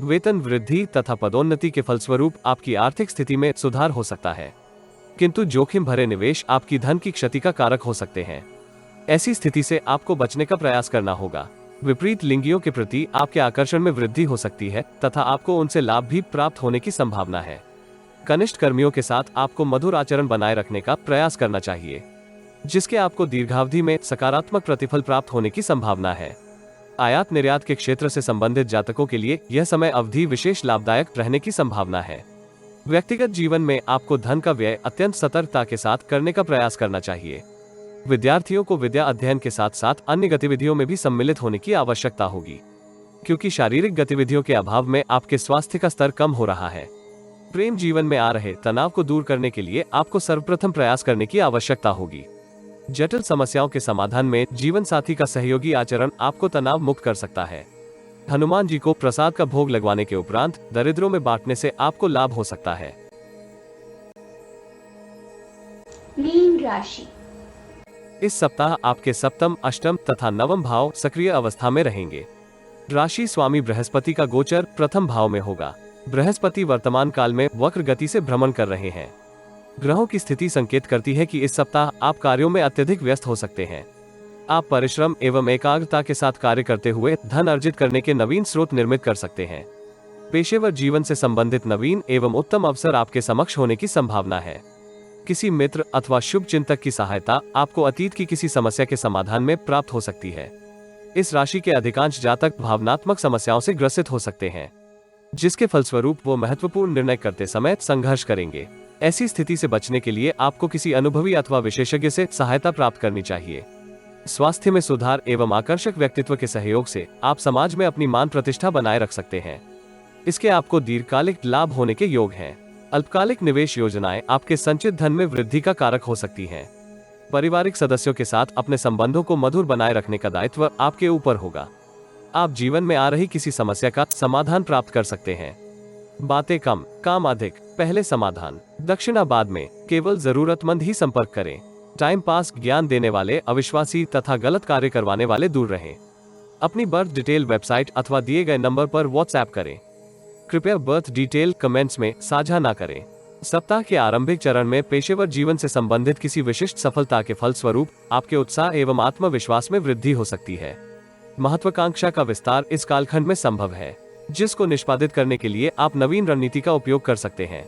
वेतन वृद्धि तथा पदोन्नति के फलस्वरूप आपकी आर्थिक स्थिति में सुधार हो सकता है, किंतु जोखिम भरे निवेश आपकी धन की क्षति का कारक हो सकते हैं। ऐसी स्थिति से आपको बचने का प्रयास करना होगा। विपरीत लिंगियों के प्रति आपके आकर्षण में वृद्धि हो सकती है तथा आपको उनसे लाभ भी प्राप्त होने की संभावना है। कनिष्ठ कर्मियों के साथ आपको मधुर आचरण बनाए रखने का प्रयास करना चाहिए, जिसके आपको दीर्घावधि में सकारात्मक प्रतिफल प्राप्त होने की संभावना है। आयात निर्यात के क्षेत्र से संबंधित जातकों के लिए यह समय अवधि विशेष लाभदायक रहने की संभावना है। व्यक्तिगत जीवन में आपको धन का व्यय अत्यंत सतर्कता के साथ करने का प्रयास करना चाहिए। विद्यार्थियों को विद्या अध्ययन के साथ साथ अन्य गतिविधियों में भी सम्मिलित होने की आवश्यकता होगी, क्योंकि शारीरिक गतिविधियों के अभाव में आपके स्वास्थ्य का स्तर कम हो रहा है। प्रेम जीवन में आ रहे तनाव को दूर करने के लिए आपको सर्वप्रथम प्रयास करने की आवश्यकता होगी। जटिल समस्याओं के समाधान में जीवन साथी का सहयोगी आचरण आपको तनाव मुक्त कर सकता है। हनुमान जी को प्रसाद का भोग लगवाने के उपरांत दरिद्रों में बांटने से आपको लाभ हो सकता है। मीन राशि। इस सप्ताह आपके सप्तम, अष्टम तथा नवम भाव सक्रिय अवस्था में रहेंगे। राशि स्वामी बृहस्पति का गोचर प्रथम भाव में होगा। बृहस्पति वर्तमान काल में वक्र गति से भ्रमण कर रहे हैं। ग्रहों की स्थिति संकेत करती है कि इस सप्ताह आप कार्यों में अत्यधिक व्यस्त हो सकते हैं। आप परिश्रम एवं एकाग्रता के साथ कार्य करते हुए धन अर्जित करने के नवीन स्रोत निर्मित कर सकते हैं। पेशेवर जीवन से संबंधित नवीन एवं उत्तम अवसर आपके समक्ष होने की संभावना है। किसी मित्र अथवा शुभ चिंतक की सहायता आपको अतीत की किसी समस्या के समाधान में प्राप्त हो सकती है। इस राशि के अधिकांश जातक भावनात्मक समस्याओं से ग्रसित हो सकते हैं, जिसके फलस्वरूप वो महत्वपूर्ण निर्णय करते समय संघर्ष करेंगे। ऐसी स्थिति से बचने के लिए आपको किसी अनुभवी अथवा विशेषज्ञ से सहायता प्राप्त करनी चाहिए। स्वास्थ्य में सुधार एवं आकर्षक व्यक्तित्व के सहयोग से आप समाज में अपनी मान प्रतिष्ठा बनाए रख सकते हैं। इसके आपको दीर्घकालिक लाभ होने के योग हैं। अल्पकालिक निवेश योजनाएं आपके संचित धन में वृद्धि का कारक हो सकती हैं। पारिवारिक सदस्यों के साथ अपने संबंधों को मधुर बनाए रखने का दायित्व आपके ऊपर होगा। आप जीवन में आ रही किसी समस्या का समाधान प्राप्त कर सकते हैं। बातें कम, काम अधिक। पहले समाधान, दक्षिणा बाद में। केवल जरूरतमंद ही संपर्क करें। टाइम पास, ज्ञान देने वाले अविश्वासी तथा गलत कार्य करवाने वाले दूर रहें। अपनी बर्थ डिटेल वेबसाइट अथवा दिए गए नंबर पर व्हाट्सएप करें। कृपया बर्थ डिटेल कमेंट्स में साझा ना करें। सप्ताह के आरंभिक चरण में पेशेवर जीवन से संबंधित किसी विशिष्ट सफलता के फलस्वरूप आपके उत्साह एवं आत्मविश्वास में वृद्धि हो सकती है। महत्वाकांक्षा का विस्तार इस कालखंड में संभव है, जिसको निष्पादित करने के लिए आप नवीन रणनीति का उपयोग कर सकते हैं।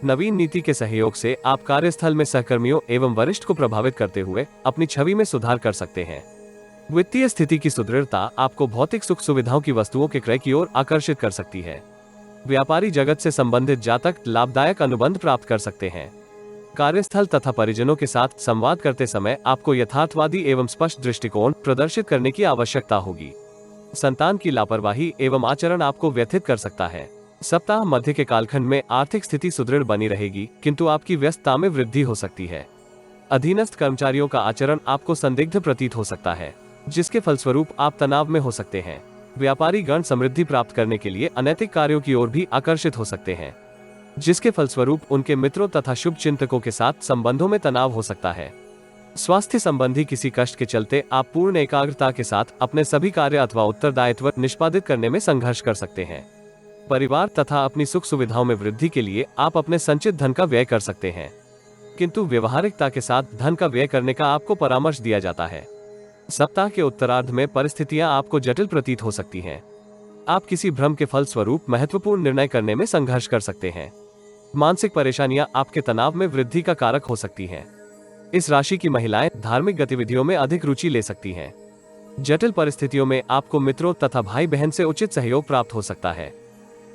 नवीन नीति के सहयोग से आप कार्यस्थल में सहकर्मियों एवं वरिष्ठ को प्रभावित करते हुए अपनी छवि में सुधार कर सकते हैं। वित्तीय स्थिति की सुदृढ़ता आपको भौतिक सुख सुविधाओं की वस्तुओं के क्रय की ओर आकर्षित कर सकती है। व्यापारी जगत से संबंधित जातक लाभदायक अनुबंध प्राप्त कर सकते हैं। कार्यस्थल तथा परिजनों के साथ संवाद करते समय आपको यथार्थवादी एवं स्पष्ट दृष्टिकोण प्रदर्शित करने की आवश्यकता होगी। संतान की लापरवाही एवं आचरण आपको व्यथित कर सकता है। सप्ताह मध्य के कालखंड में आर्थिक स्थिति सुदृढ़ बनी रहेगी, किंतु आपकी व्यस्तता में वृद्धि हो सकती है। अधीनस्थ कर्मचारियों का आचरण आपको संदिग्ध प्रतीत हो सकता है, जिसके फलस्वरूप आप तनाव में हो सकते हैं। व्यापारी गण समृद्धि प्राप्त करने के लिए अनैतिक कार्यों की ओर भी आकर्षित हो सकते हैं, जिसके फलस्वरूप उनके मित्रों तथा शुभ चिंतकों के साथ संबंधों में तनाव हो सकता है। स्वास्थ्य संबंधी किसी कष्ट के चलते आप पूर्ण एकाग्रता के साथ अपने सभी कार्य अथवा उत्तरदायित्व निष्पादित करने में संघर्ष कर सकते हैं। परिवार तथा अपनी सुख सुविधाओं में वृद्धि के लिए आप अपने संचित धन का व्यय कर सकते हैं, किंतु व्यवहारिकता के साथ धन का व्यय करने का आपको परामर्श दिया जाता है। सप्ताह के उत्तरार्ध में परिस्थितियां आपको जटिल प्रतीत हो सकती हैं। आप किसी भ्रम के फलस्वरूप महत्वपूर्ण निर्णय करने में संघर्ष कर सकते हैं। मानसिक परेशानियां आपके तनाव में वृद्धि का कारक हो सकती हैं। इस राशि की महिलाएं धार्मिक गतिविधियों में अधिक रुचि ले सकती हैं। जटिल परिस्थितियों में आपको मित्रों तथा भाई बहन से उचित सहयोग प्राप्त हो सकता है,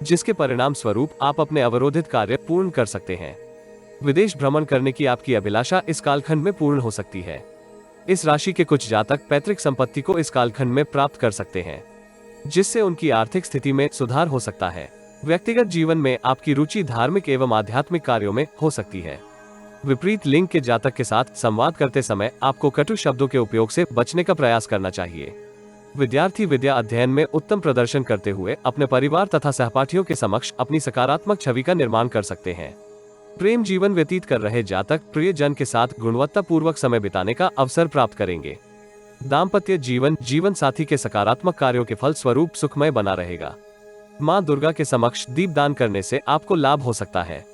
जिसके परिणाम स्वरूप आप अपने अवरोधित कार्य पूर्ण कर सकते हैं। विदेश भ्रमण करने की आपकी अभिलाषा इस कालखंड में पूर्ण हो सकती है। इस राशि के कुछ जातक पैतृक संपत्ति को इस कालखंड में प्राप्त कर सकते हैं, जिससे उनकी आर्थिक स्थिति में सुधार हो सकता है। व्यक्तिगत जीवन में आपकी रुचि धार्मिक एवं आध्यात्मिक कार्यों में हो सकती है। विपरीत लिंग के जातक के साथ संवाद करते समय आपको कटु शब्दों के उपयोग से बचने का प्रयास करना चाहिए। विद्यार्थी विद्या अध्ययन में उत्तम प्रदर्शन करते हुए अपने परिवार तथा सहपाठियों के समक्ष अपनी सकारात्मक छवि का निर्माण कर सकते हैं। प्रेम जीवन व्यतीत कर रहे जातक प्रियजन के साथ गुणवत्तापूर्वक समय बिताने का अवसर प्राप्त करेंगे। दाम्पत्य जीवन जीवन साथी के सकारात्मक कार्यों के फल स्वरूप सुखमय बना रहेगा। मां दुर्गा के समक्ष दीपदान करने से आपको लाभ हो सकता है।